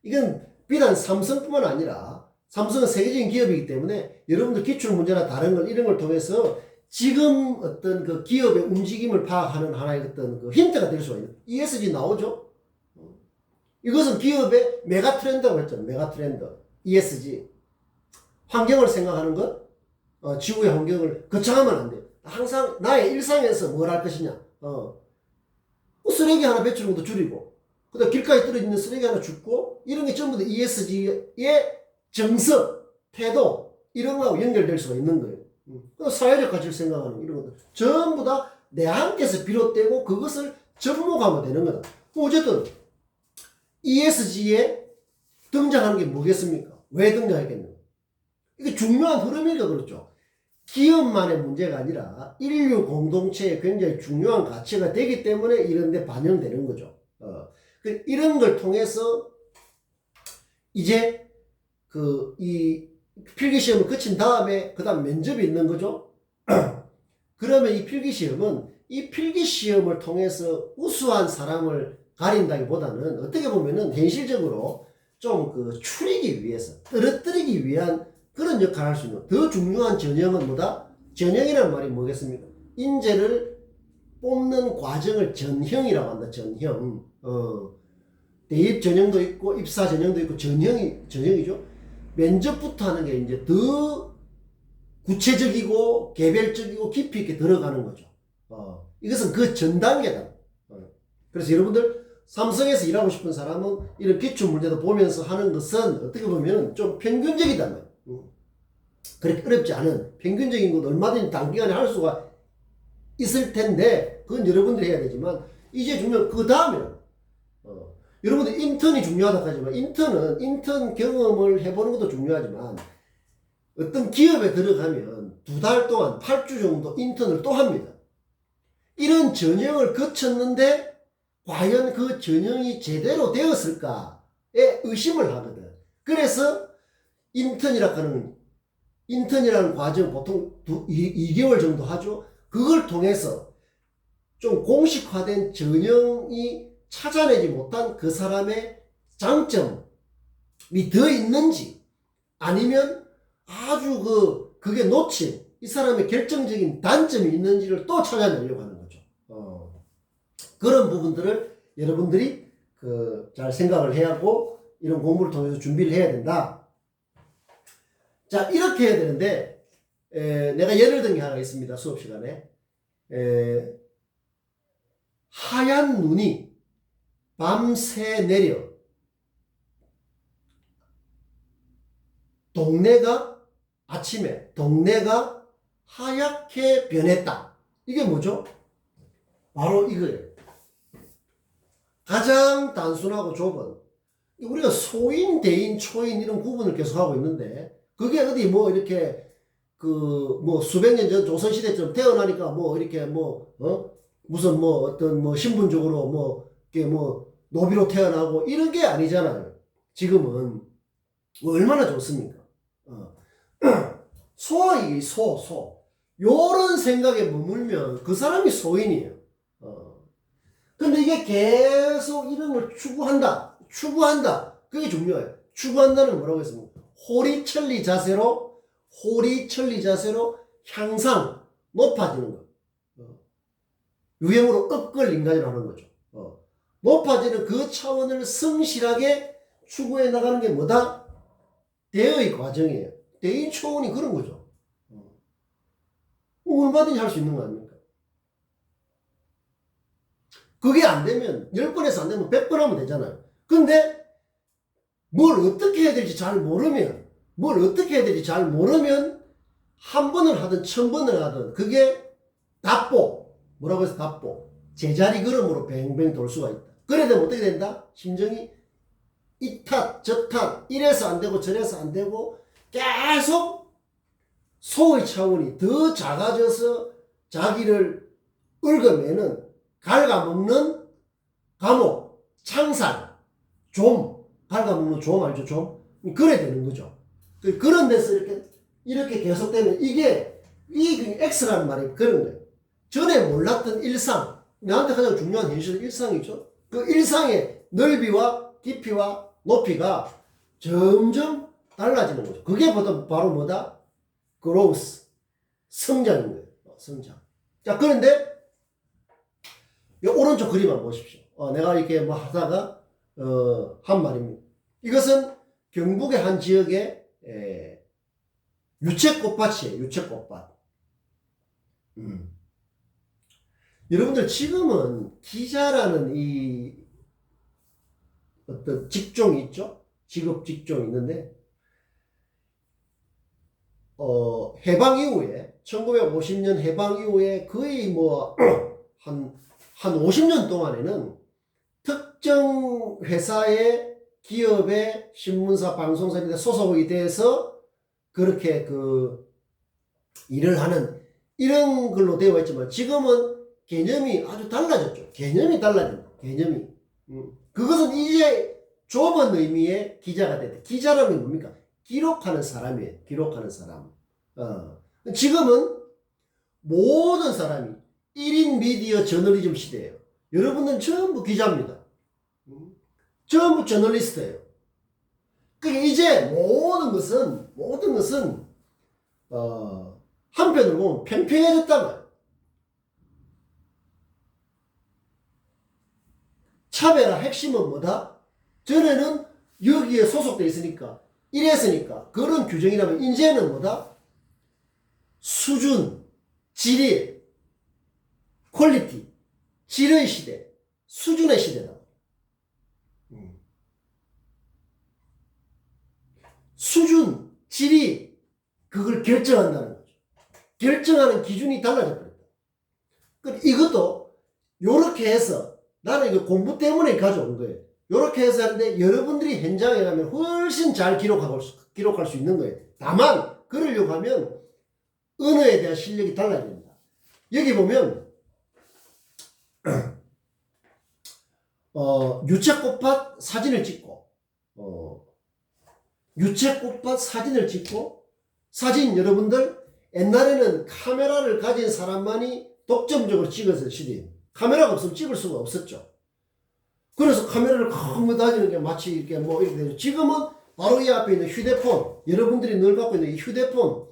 이건 비단 삼성뿐만 아니라 삼성은 세계적인 기업이기 때문에 여러분들 기출 문제나 다른 걸 이런 걸 통해서 지금 어떤 그 기업의 움직임을 파악하는 하나의 어떤 그 힌트가 될 수가 있는 ESG 나오죠. 이것은 기업의 메가 트렌드라고 했잖아요. 메가 트렌드 ESG 환경을 생각하는 것 지구의 환경을 거창하면 안 돼요. 항상 나의 일상에서 뭘 할 것이냐 쓰레기 하나 배출하는 것도 줄이고 그다음 길가에 떨어지는 쓰레기 하나 줍고 이런 게 전부 다 ESG의 정석, 태도 이런 거하고 연결될 수가 있는 거예요. 사회적 가치를 생각하는 이런 것들 전부 다 내 안에서 비롯되고 그것을 접목하면 되는 거다. 어쨌든 ESG에 등장하는 게 뭐겠습니까? 왜 등장했겠는가? 이게 중요한 흐름이니까 그렇죠. 기업만의 문제가 아니라 인류 공동체에 굉장히 중요한 가치가 되기 때문에 이런 데 반영되는 거죠. 이런 걸 통해서 이제 이 필기시험을 거친 다음에 그 다음 면접이 있는 거죠. 그러면 이 필기시험을 통해서 우수한 사람을 가린다기보다는 어떻게 보면은 현실적으로 좀 추리기 위해서 떨어뜨리기 위한 그런 역할을 할 수 있는 더 중요한 전형은 뭐다? 전형이라는 말이 뭐겠습니까? 인재를 뽑는 과정을 전형이라고 한다. 전형. 대입 전형도 있고 입사 전형도 있고 전형이죠. 면접부터 하는 게 이제 더 구체적이고 개별적이고 깊이 있게 들어가는 거죠. 이것은 그 전 단계다. 그래서 여러분들 삼성에서 일하고 싶은 사람은 이런 기출 문제도 보면서 하는 것은 어떻게 보면 좀 평균적이단 말이에요. 그렇게 어렵지 않은 평균적인 것도 얼마든지 단기간에 할 수가 있을 텐데 그건 여러분들이 해야 되지만 이제 중요한 그 다음에는 여러분들 인턴이 중요하다 하지만 인턴 경험을 해보는 것도 중요하지만 어떤 기업에 들어가면 2달 동안 8주 정도 인턴을 또 합니다. 이런 전형을 거쳤는데 과연 그 전형이 제대로 되었을까에 의심을 하거든. 그래서 인턴이라는 과정 보통 2개월 정도 하죠. 그걸 통해서 좀 공식화된 전형이 찾아내지 못한 그 사람의 장점이 더 있는지 아니면 아주 그게 놓친 이 사람의 결정적인 단점이 있는지를 또 찾아내려고 하는 거죠. 그런 부분들을 여러분들이 잘 생각을 해야 하고 이런 공부를 통해서 준비를 해야 된다. 자, 이렇게 해야 되는데 내가 예를 든 게 하나 있습니다. 수업 시간에 하얀 눈이 밤새 내려 아침에 동네가 하얗게 변했다. 이게 뭐죠? 바로 이거예요. 가장 단순하고 좁은 우리가 소인, 대인, 초인 이런 구분을 계속하고 있는데 그게 어디 뭐 이렇게 뭐 수백 년 전 조선시대처럼 태어나니까 뭐 이렇게 무슨 뭐 어떤 뭐 신분적으로 뭐 이게 뭐 노비로 태어나고 이런 게 아니잖아요. 지금은 뭐 얼마나 좋습니까? 요런 생각에 머물면 그 사람이 소인이에요. 근데 이게 계속 이런 걸 추구한다. 그게 중요해요. 추구한다는 건 뭐라고 했습니까? 호리천리 자세로 향상, 높아지는 거. 유행으로 업걸린가지로 하는 거죠. 높아지는 그 차원을 성실하게 추구해 나가는 게 뭐다? 대의 과정이에요. 대인 초원이 그런 거죠. 얼마든지 할 수 있는 거 아닙니까? 그게 안 되면 10번에서 안 되면 100번 하면 되잖아요. 근데 뭘 어떻게 해야 될지 잘 모르면 한 번을 하든 1000번을 하든 그게 뭐라고 해서 답보 제자리 걸음으로 뱅뱅 돌 수가 있다. 그래 되면 어떻게 된다? 심정이 이탓 저탓 이래서 안 되고 저래서 안 되고 계속 소의 차원이 더 작아져서 자기를 얽어매는 갉아먹는 감옥, 창살, 갉아먹는 좀 알죠? 좀? 그래 되는 거죠. 그런 데서 이렇게 계속되면 이게 X라는 말이 그런 거예요. 전에 몰랐던 일상, 나한테 가장 중요한 현실은 일상이죠. 그 일상의 넓이와 깊이와 높이가 점점 달라지는 거죠. 그게 바로 뭐다? growth, 성장인 거예요. 성장. 자, 그런데 이 오른쪽 그림 한번 보십시오. 내가 이렇게 뭐 하다가 한 말입니다. 이것은 경북의 한 지역의 유채꽃밭이에요. 유채꽃밭. 여러분들 지금은 기자라는 이 어떤 직종이 있죠? 직업 직종이 있는데 해방 이후에 1950년 해방 이후에 거의 뭐 한 50년 동안에는 특정 회사의 기업의 신문사 방송사 에 소속이 돼서 그렇게 일을 하는 이런 걸로 되어 있지만 지금은 개념이 아주 달라졌죠. 개념이 달라진다. 개념이. 그것은 이제 좁은 의미의 기자가 됐다. 기자라는 게 뭡니까? 기록하는 사람이에요. 기록하는 사람. 지금은 모든 사람이 1인 미디어 저널리즘 시대예요. 여러분은 전부 기자입니다. 전부 저널리스트예요. 그러니까 이제 모든 것은 한편으로 보면 평평해졌단 말이에요. 차별화 핵심은 뭐다? 전에는 여기에 소속돼 있으니까 이랬으니까 그런 규정이라면 이제는 뭐다? 수준, 질의, 퀄리티, 질의 시대, 수준의 시대다. 수준, 질이 그걸 결정한다는 거죠. 결정하는 기준이 달라져 버린다. 이것도 요렇게 해서 나는 이거 공부 때문에 가져온 거예요. 요렇게 해서 하는데 여러분들이 현장에 가면 훨씬 잘 기록할 수 있는 거예요. 다만 그러려고 하면 언어에 대한 실력이 달라야 됩니다. 여기 보면 유채꽃밭 사진을 찍고 유채꽃밭 사진을 찍고 사진 여러분들 옛날에는 카메라를 가진 사람만이 독점적으로 찍었을 시대예요. 카메라가 없으면 찍을 수가 없었죠. 그래서 카메라를 큰 거 다니는 게 마치 이렇게 뭐 이렇게 되죠. 지금은 바로 이 앞에 있는 휴대폰, 여러분들이 늘 갖고 있는 이 휴대폰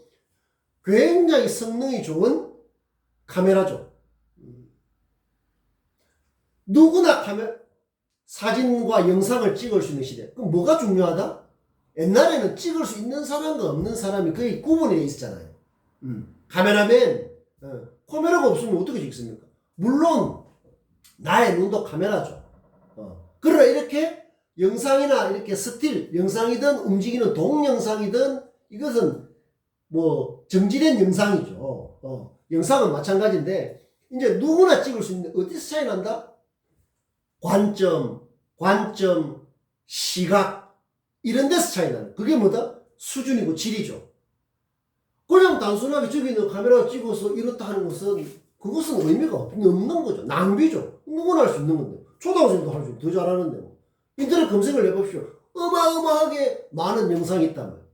굉장히 성능이 좋은 카메라죠. 누구나 사진과 영상을 찍을 수 있는 시대. 그럼 뭐가 중요하다? 옛날에는 찍을 수 있는 사람과 없는 사람이 거의 구분이 돼 있었잖아요. 카메라맨, 카메라가 없으면 어떻게 찍습니까? 물론 나의 눈도 카메라죠. 그러나 이렇게 영상이나 이렇게 스틸 영상이든 움직이는 동영상이든 이것은 뭐 정지된 영상이죠. 영상은 마찬가지인데 이제 누구나 찍을 수 있는데 어디서 차이 난다? 관점, 시각 이런 데서 차이 나는. 그게 뭐다? 수준이고 질이죠. 그냥 단순하게 저기 있는 카메라 찍어서 이렇다 하는 것은 그것은 의미가 없는 거죠. 낭비죠. 누구나 할 수 있는 건데. 초등학생도 할 수 있고 더 잘하는데 뭐. 인터넷 검색을 해봅시오. 어마어마하게 많은 영상이 있단 말이에요.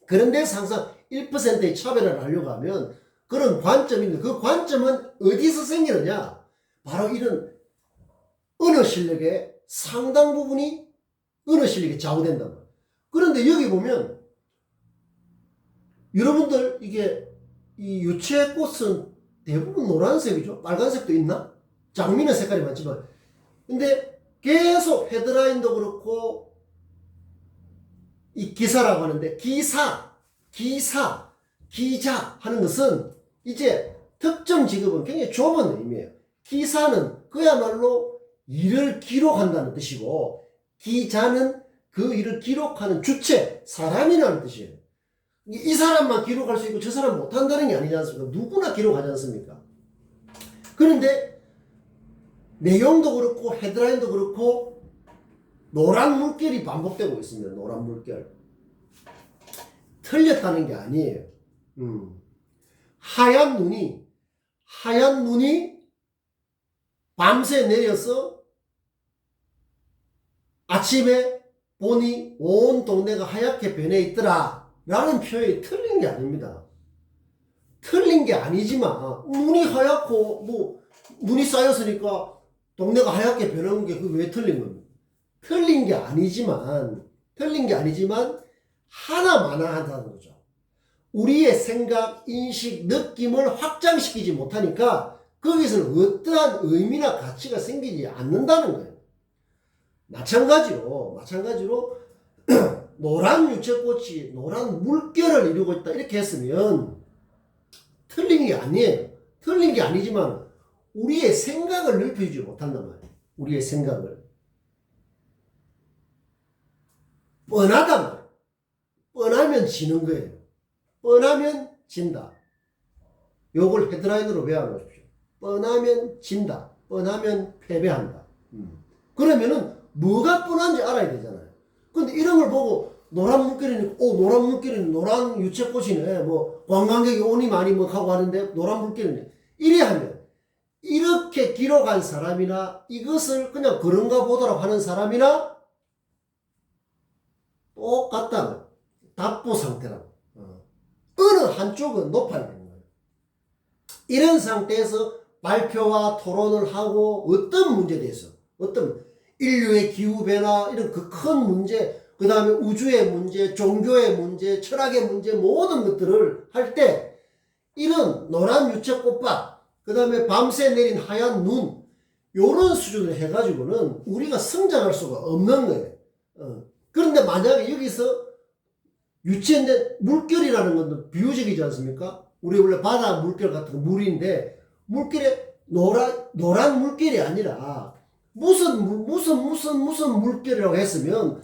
그런데 항상 1%의 차별을 하려고 하면 그런 관점이 있는데 그 관점은 어디서 생기느냐? 바로 이런 언어 실력의 상당 부분이 언어 실력에 좌우된단 말이에요. 그런데 여기 보면 여러분들 이게 이 유채꽃은 대부분 노란색이죠. 빨간색도 있나? 장미는 색깔이 많지만 근데 계속 헤드라인도 그렇고 이 기사라고 하는데 기자 하는 것은 이제 특정 직업은 굉장히 좁은 의미예요. 기사는 그야말로 일을 기록한다는 뜻이고 기자는 그 일을 기록하는 주체, 사람이라는 뜻이에요. 이 사람만 기록할 수 있고 저 사람 못한다는 게 아니지 않습니까? 누구나 기록하지 않습니까? 그런데 내용도 그렇고 헤드라인도 그렇고 노란 물결이 반복되고 있습니다. 노란 물결. 틀렸다는 게 아니에요. 하얀 눈이 밤새 내려서 아침에 보니 온 동네가 하얗게 변해 있더라 라는 표현이 틀린 게 아닙니다. 틀린 게 아니지만 눈이 하얗고 뭐 눈이 쌓였으니까 동네가 하얗게 변한 게 그게 왜 틀린 겁니까? 틀린 게 아니지만 하나마나 한다는 거죠. 우리의 생각, 인식, 느낌을 확장시키지 못하니까 거기서는 어떠한 의미나 가치가 생기지 않는다는 거예요. 마찬가지로 노란 유채꽃이 노란 물결을 이루고 있다 이렇게 했으면 틀린 게 아니에요. 틀린 게 아니지만 우리의 생각을 넓혀주지 못한단 말이에요. 우리의 생각을. 뻔하단 말이에요. 뻔하면 지는 거예요. 뻔하면 진다. 요걸 헤드라인으로 외워놓으십시오. 뻔하면 진다. 뻔하면 패배한다. 그러면은 뭐가 뻔한지 알아야 되잖아요. 근데 이런 걸 보고 노란 물결이니까 노란 물결이네, 노란 유채꽃이네, 뭐 관광객이 오니 많이 뭐 하고 하는데 노란 물결이네 이래 하면 이렇게 기록한 사람이나 이것을 그냥 그런가 보더라고 하는 사람이나 똑같다는 답보 상태라고. 어느 한쪽은 높아야 되는 거예요. 이런 상태에서 발표와 토론을 하고 어떤 문제에 대해서 어떤 인류의 기후변화 이런 그 큰 문제 그 다음에 우주의 문제, 종교의 문제, 철학의 문제 모든 것들을 할 때 이런 노란 유채꽃밭 그 다음에 밤새 내린 하얀 눈 요런 수준을 해가지고는 우리가 성장할 수가 없는 거예요. 그런데 만약에 여기서 유채인데 물결이라는 건 비유적이지 않습니까? 우리 원래 바다 물결 같은 거 물인데 물결에 노란 물결이 아니라 무슨 물결이라고 했으면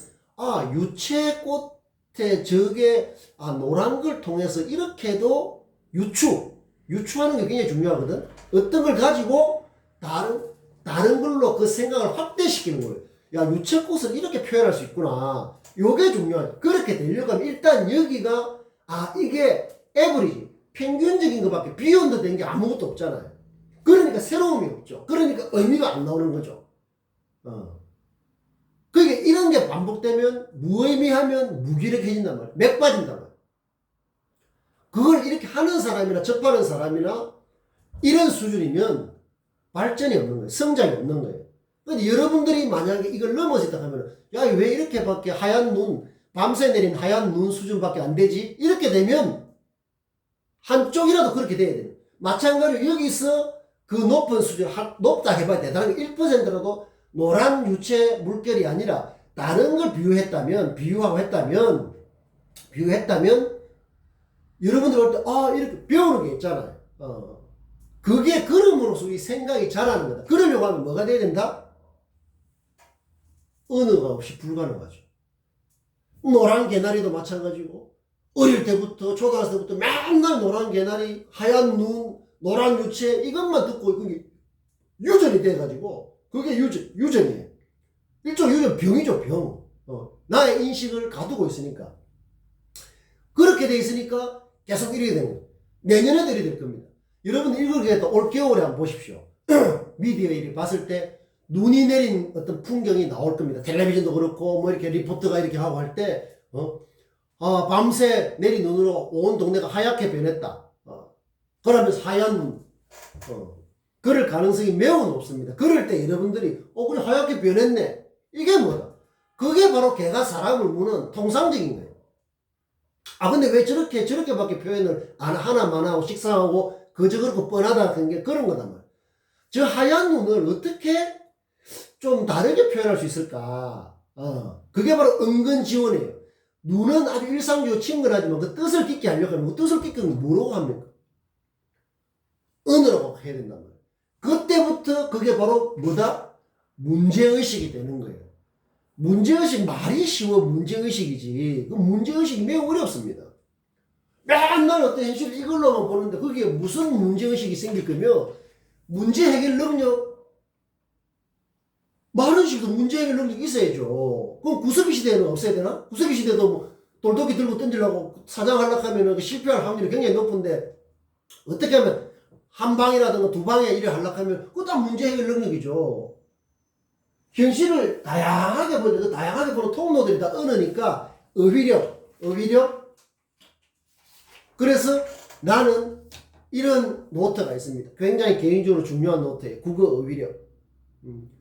유채꽃 밑에 저게 노란 걸 통해서 이렇게도 유추하는 게 굉장히 중요하거든. 어떤 걸 가지고 다른 걸로 그 생각을 확대시키는 거예요. 야, 유채꽃을 이렇게 표현할 수 있구나. 요게 중요하죠. 그렇게 되려고 하면 일단 여기가 이게 에버리지 평균적인 것밖에 비욘드 된 게 아무것도 없잖아요. 그러니까 새로움이 없죠. 그러니까 의미가 안 나오는 거죠. 그게 이런 게 반복되면 무의미하면 무기력해진단 말이에요. 맥 빠진단 말이에요. 그걸 이렇게 하는 사람이나 접하는 사람이나 이런 수준이면 발전이 없는 거예요. 성장이 없는 거예요. 근데 여러분들이 만약에 이걸 넘어섰다 하면 야, 왜 이렇게밖에 하얀 눈, 밤새 내린 하얀 눈 수준밖에 안 되지? 이렇게 되면 한쪽이라도 그렇게 돼야 돼요. 마찬가지로 여기서 그 높은 수준, 높다 해봐야 대단한 게 1%라도 노란 유체 물결이 아니라 다른 걸 비유하고 했다면 여러분들 볼 때 이렇게 배우는 게 있잖아요. 그게 그럼으로써 이 생각이 자라는 거다. 그러려고 하면 뭐가 돼야 된다? 언어가 없이 불가능하죠. 노란 개나리도 마찬가지고 어릴 때부터 초등학생 때부터 맨날 노란 개나리, 하얀 눈, 노란 유체 이것만 듣고 그게 유전이 돼가지고 그게 유전이에요. 일종 유전병이죠, 병. 나의 인식을 가두고 있으니까. 그렇게 돼 있으니까 계속 이렇게 되는 거예요. 내년에도 이렇게 될 겁니다. 여러분 이걸 올 겨울에 한번 보십시오. 미디어에 이렇게 봤을 때 눈이 내린 어떤 풍경이 나올 겁니다. 텔레비전도 그렇고 뭐 이렇게 리포트가 이렇게 하고 할 때 밤새 내린 눈으로 온 동네가 하얗게 변했다. 그러면서 하얀 눈. 그럴 가능성이 매우 높습니다. 그럴 때 여러분들이 그래 하얗게 변했네. 이게 뭐다? 그게 바로 개가 사람을 무는 통상적인 거예요. 근데 왜 저렇게밖에 표현을 하나만 하고 식상하고 그저 그렇고 뻔하다 그런 게 그런 거단 말이야. 저 하얀 눈을 어떻게 좀 다르게 표현할 수 있을까? 그게 바로 은근 지원이에요. 눈은 아주 일상적으로 친근하지만 그 뜻을 깊게 하려고 하면 그 뜻을 깊게 뭐라고 합니까? 언어라고 해야 된단 말이에요. 그때부터 그게 바로 뭐다? 문제의식이 되는 거예요. 문제의식 말이 쉬워 문제의식이지. 그 문제의식이 매우 어렵습니다. 맨날 어떤 현실 이걸로만 보는데 거기에 무슨 문제의식이 생길 거며 문제 해결 능력 많은 식으로 문제 해결 능력이 있어야죠. 그럼 구석기 시대에는 없어야 되나? 구석기 시대도 뭐 돌도기 들고 던지려고 사장하려고 하면 실패할 확률이 굉장히 높은데 어떻게 하면 한 방이라든가 두 방에 일을 하려고 하면 그거 다 문제 해결 능력이죠. 현실을 다양하게 보는 그 다양하게 보는 통로들이 다 언어니까 어휘력. 그래서 나는 이런 노트가 있습니다. 굉장히 개인적으로 중요한 노트예요. 국어 어휘력.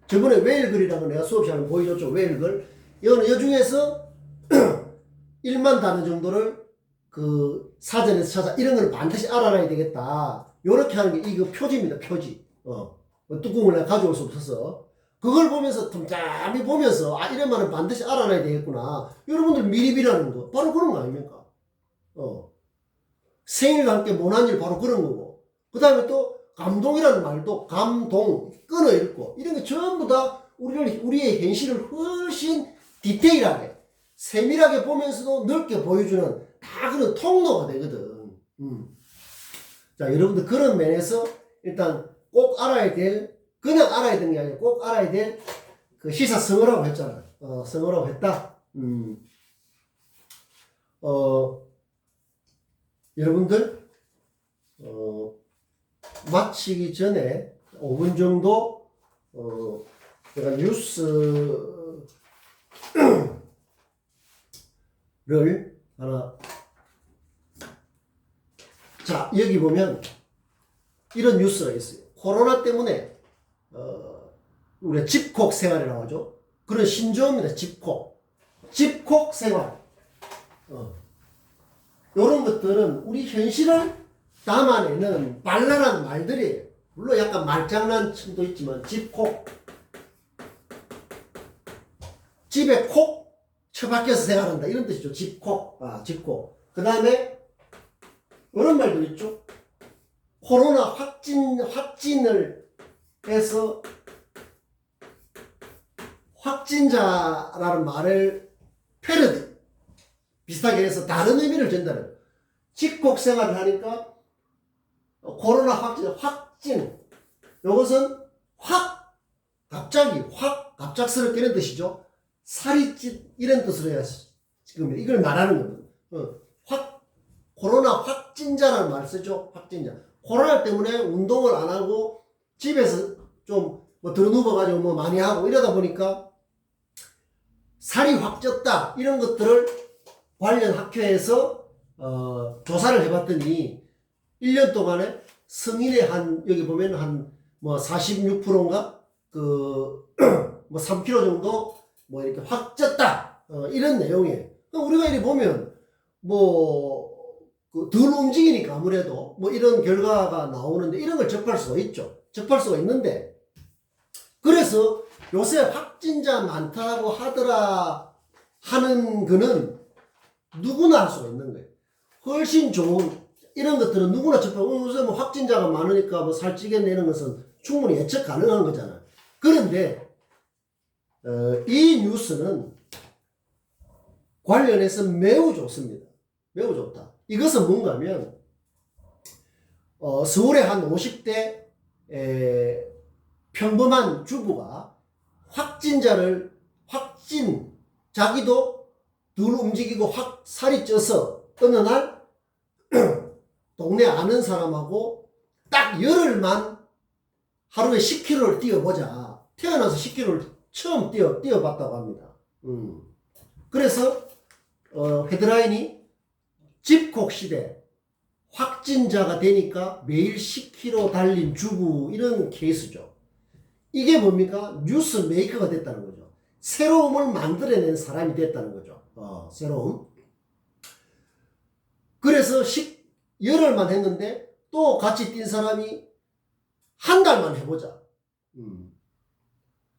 저번에 웨일글이라고 내가 수업 시간에 보여줬죠. 웨일글. 이거는 이 중에서 1만 단어 정도를 그 사전에서 찾아 이런 걸 반드시 알아놔야 되겠다. 요렇게 하는 게 이거 표지입니다. 표지. 뚜껑을 내가 가져올 수 없어서 그걸 보면서 틈짬이 보면서 이런 말은 반드시 알아놔야 되겠구나. 여러분들 미리비라는 거 바로 그런 거 아닙니까? 생일과 함께 못한 일 바로 그런 거고 그 다음에 또 감동이라는 말도 감동 끊어 읽고 이런 게 전부 다 우리의 현실을 훨씬 디테일하게 세밀하게 보면서도 넓게 보여주는 다 그런 통로가 되거든. 자, 여러분들 그런 면에서 일단 꼭 알아야 될 그냥 알아야 되는 게 아니라 꼭 알아야 될 그 시사성어라고 했잖아. 성어라고 했다. 여러분들 마치기 전에 5분 정도 제가 뉴스를 하나 자 여기 보면 이런 뉴스가 있어요. 코로나 때문에 우리가 집콕 생활이라고 하죠. 그런 신조어입니다. 집콕 생활. 이런 것들은 우리 현실을 담아내는 발랄한 말들이에요. 물론 약간 말장난침도 있지만 집콕. 집에 콕 처박혀서 생활한다. 이런 뜻이죠. 집콕. 집콕. 그 다음에 이런 말도 있죠. 코로나 확진을 해서 확진자라는 말을 패러디. 비슷하게 해서 다른 의미를 전달해요. 집콕 생활을 하니까 코로나 확진. 이것은 갑작스럽게 이런 뜻이죠. 살이 찐 이런 뜻으로 해야 지금 이걸 말하는 겁니다. 코로나 확진자라는 말 쓰죠. 확진자. 코로나 때문에 운동을 안 하고 집에서 좀 뭐 들어누워가지고 뭐 많이 하고 이러다 보니까 살이 확 쪘다. 이런 것들을 관련 학회에서 조사를 해봤더니 1년 동안에 성인의 여기 보면 뭐 46%인가 뭐 3kg 정도 뭐 이렇게 확 쪘다. 이런 내용이에요. 우리가 이렇게 보면 덜 움직이니까 아무래도 뭐 이런 결과가 나오는데 이런 걸 접할 수가 있죠. 접할 수가 있는데 그래서 요새 확진자 많다고 하는 거는 누구나 할 수가 있는 거예요. 훨씬 좋은 이런 것들은 누구나 접하고 요새 뭐 확진자가 많으니까 뭐 살찌겠네 이런 것은 충분히 예측 가능한 거잖아요. 그런데 이 뉴스는 관련해서 매우 좋습니다. 매우 좋다. 이것은 뭔가 하면 서울의 한 50대 평범한 주부가 자기도 덜 움직이고 살이 쪄서 어느 날 동네 아는 사람하고 딱 열흘만 하루에 10km를 뛰어보자. 태어나서 10km를 처음 뛰어봤다고 합니다. 그래서 헤드라인이 집콕 시대 확진자가 되니까 매일 10km 달린 주부 이런 케이스죠. 이게 뭡니까? 뉴스 메이커가 됐다는 거죠. 새로움을 만들어낸 사람이 됐다는 거죠. 새로움. 그래서 열흘만 했는데 또 같이 뛴 사람이 한 달만 해보자.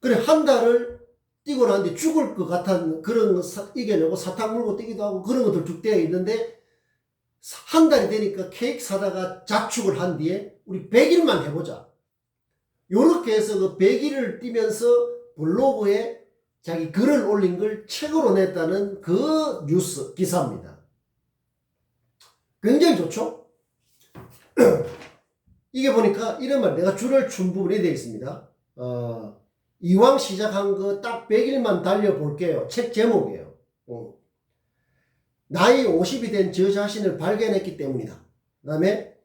그래 한 달을 뛰고 나는데 죽을 것 같은 그런 거 이겨내고 사탕 물고 뛰기도 하고 그런 것들 쭉 되어 있는데 한 달이 되니까 케이크 사다가 자축을 한 뒤에 우리 100일만 해보자. 요렇게 해서 그 100일을 뛰면서 블로그에 자기 글을 올린 걸 책으로 냈다는 그 뉴스 기사입니다. 굉장히 좋죠? 이게 보니까 이런 말 내가 줄을 춘 부분이 되어 있습니다. 이왕 시작한 거 딱 100일만 달려볼게요. 책 제목이에요. 나이 50이 된 저 자신을 발견했기 때문이다. 그 다음에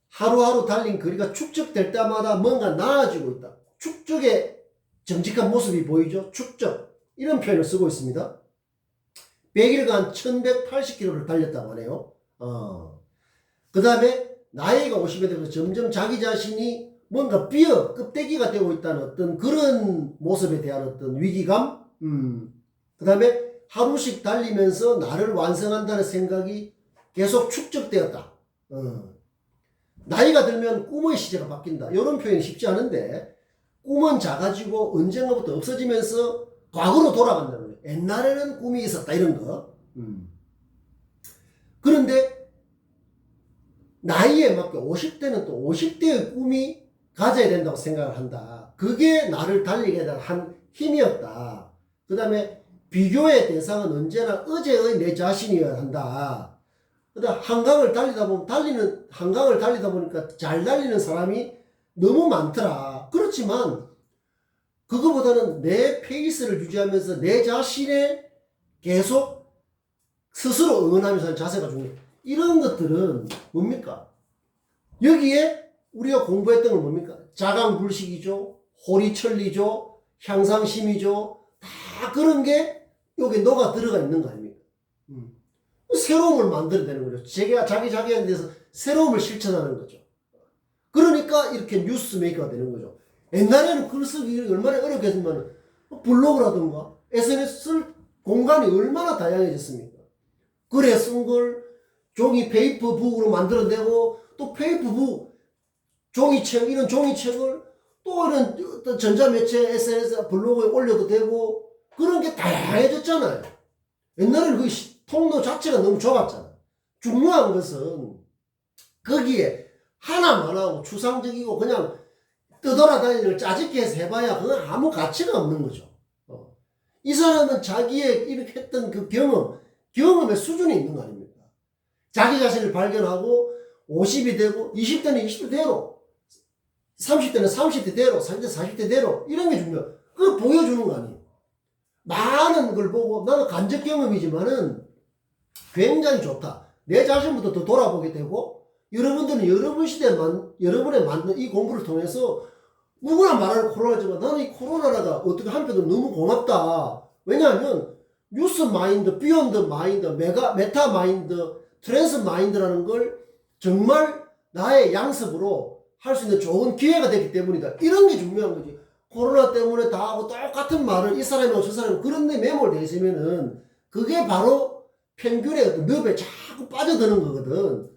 하루하루 달린 거리가 축적될 때마다 뭔가 나아지고 있다. 축적의 정직한 모습이 보이죠? 축적. 이런 표현을 쓰고 있습니다. 100일간 1180km를 달렸다고 하네요. 그 다음에 나이가 50이 되면서 점점 자기 자신이 뭔가 껍데기가 되고 있다는 어떤 그런 모습에 대한 어떤 위기감. 그 다음에 하루씩 달리면서 나를 완성한다는 생각이 계속 축적되었다. 나이가 들면 꿈의 시제가 바뀐다. 이런 표현이 쉽지 않은데 꿈은 작아지고 언젠가부터 없어지면서 과거로 돌아간다는 거예요. 옛날에는 꿈이 있었다 이런 거. 그런데 나이에 맞게 50대는 또 50대의 꿈이 가져야 된다고 생각을 한다. 그게 나를 달리게 한 힘이었다. 그 다음에 비교의 대상은 언제나 어제의 내 자신이어야 한다. 그다음 한강을 달리다 보니까 잘 달리는 사람이 너무 많더라. 그렇지만 그거보다는 내 페이스를 유지하면서 내 자신의 계속 스스로 응원하면서 하는 자세가 중요해요. 이런 것들은 뭡니까? 여기에 우리가 공부했던 건 뭡니까? 자강불식이죠. 호리천리죠. 향상심이죠. 다 그런 게 여기 녹아 들어가 있는 거 아닙니까? 새로움을 만들어야 되는 거죠. 자기에 대해서 새로움을 실천하는 거죠. 그러니까 이렇게 뉴스메이커가 되는 거죠. 옛날에는 글 쓰기 얼마나 어렵겠지만 블로그라든가 SNS 쓸 공간이 얼마나 다양해졌습니까? 글에 쓴 걸 종이 페이퍼북으로 만들어내고 또 페이퍼북 종이책 이런 종이책을 또 이런 전자매체 SNS 블로그에 올려도 되고 그런 게 다양해졌잖아요. 옛날에는 그 통로 자체가 너무 좁았잖아. 중요한 것은 거기에 하나만 하고 추상적이고 그냥 떠돌아다니는 걸 짜집게 해서 해봐야 그건 아무 가치가 없는 거죠. 이 사람은 자기의 이렇게 했던 그 경험, 경험의 수준이 있는 거 아닙니까? 자기 자신을 발견하고 50이 되고 20대는 20대대로 30대는 30대대로 40대 40대대로 이런 게 중요해요. 그걸 보여주는 거 아니에요. 많은 걸 보고 나는 간접 경험이지만은 굉장히 좋다. 내 자신부터 더 돌아보게 되고 여러분들은 여러분 시대만 여러분의 만든 이 공부를 통해서 누구나 말하는 코로나지만 나는 이 코로나가 어떻게 한편으로 너무 고맙다. 왜냐하면 뉴스 마인드, 비욘드 마인드, 메타 마인드, 트랜스 마인드라는 걸 정말 나의 양습으로 할 수 있는 좋은 기회가 됐기 때문이다. 이런 게 중요한 거지. 코로나 때문에 다 하고 똑같은 말을 이 사람이고 저 사람이 그런 데 매몰되어 있으면은 그게 바로 평균의 어떤 늪에 자꾸 빠져드는 거거든.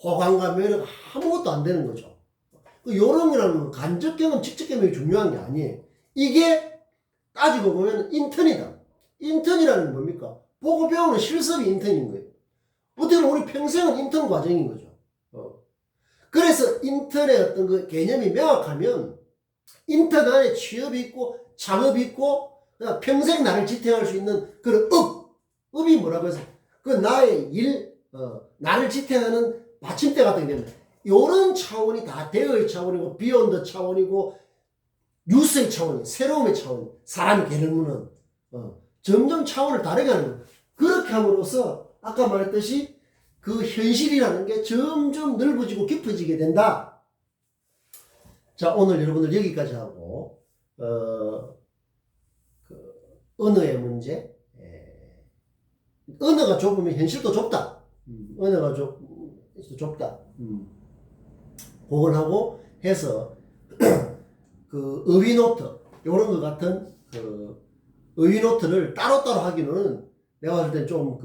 호감과 매력 아무것도 안 되는 거죠. 요런 거라는 간접 경험, 직접 경험이 중요한 게 아니에요. 이게 따지고 보면 인턴이다. 인턴이라는 건 뭡니까? 보고 배우는 실습이 인턴인 거예요. 어떻게 보면 우리 평생은 인턴 과정인 거죠. 그래서 인턴의 어떤 그 개념이 명확하면 인턴 안에 취업이 있고 창업이 있고 평생 나를 지탱할 수 있는 그런 업이 뭐라고 해서 그 나의 일, 나를 지탱하는 받침대 같은 게 됩니다. 이런 차원이 다 대의의 차원이고 비욘드 차원이고 뉴스의 차원이 새로움의 차원, 사람이 개를 무는 점점 차원을 다르게 하는 거예요. 그렇게 함으로써 아까 말했듯이 그 현실이라는 게 점점 넓어지고 깊어지게 된다. 자, 오늘 여러분들 여기까지 하고 언어의 문제, 언어가 좁으면 현실도 좁다. 언어가 좁다. 그걸 하고 해서 그 의위노트 요런 것 같은 그 의위노트를 따로따로 하기는 내가 봤을 땐 좀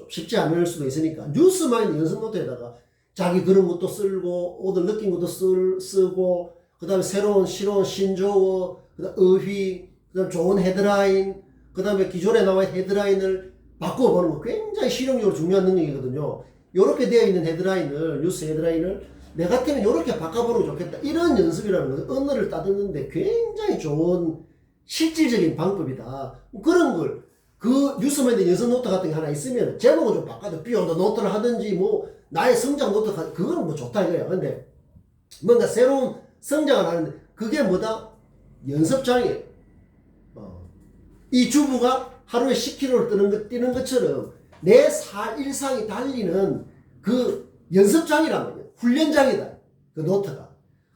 쉽지 않을 수도 있으니까 뉴스마인드 연습노트에다가 자기 그런 것도 쓰고 오늘 느낀 것도 쓰고 그 다음에 새로운 실온 신조어 그 다음 의휘 그 다음 좋은 헤드라인 그 다음에 기존에 나와 있는 헤드라인을 바꿔보는 거 굉장히 실용적으로 중요한 능력이거든요. 요렇게 되어 있는 헤드라인을 뉴스 헤드라인을 내 같으면 요렇게 바꿔보는 게 좋겠다. 이런 연습이라는 것은 언어를 따듬는데 굉장히 좋은 실질적인 방법이다. 그런 걸 그 뉴스맨의 연습 노트 같은 게 하나 있으면 제목을 좀 바꿔도 비욘드 노트를 하든지 뭐 나의 성장 노트 그건 뭐 좋다 이거야. 근데 뭔가 새로운 성장을 하는데 그게 뭐다? 연습장이에요. 이 주부가 하루에 10km를 뛰는 것처럼 내 일상이 달리는 그 연습장이란 말이에요. 훈련장이다. 그 노트가.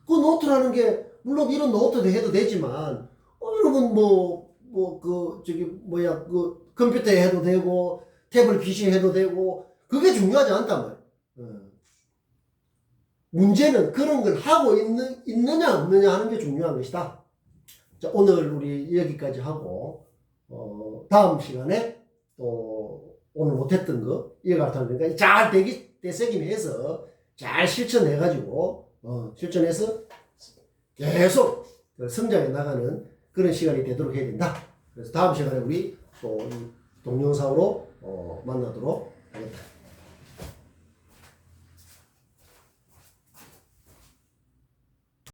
그 노트라는 게 물론 이런 노트도 해도 되지만 여러분 컴퓨터에 해도 되고 태블릿 PC에 해도 되고 그게 중요하지 않단 말이에요. 문제는 그런 걸 하고 있느냐 없느냐 하는 게 중요한 것이다. 자, 오늘 우리 여기까지 하고 다음 시간에 또 오늘 못했던 거 이어갈 테니까 잘 되새김해서 잘 실천해가지고 실천해서 계속 성장해 나가는 그런 시간이 되도록 해야 된다. 그래서 다음 시간에 우리 또 동영상으로 만나도록 하겠다.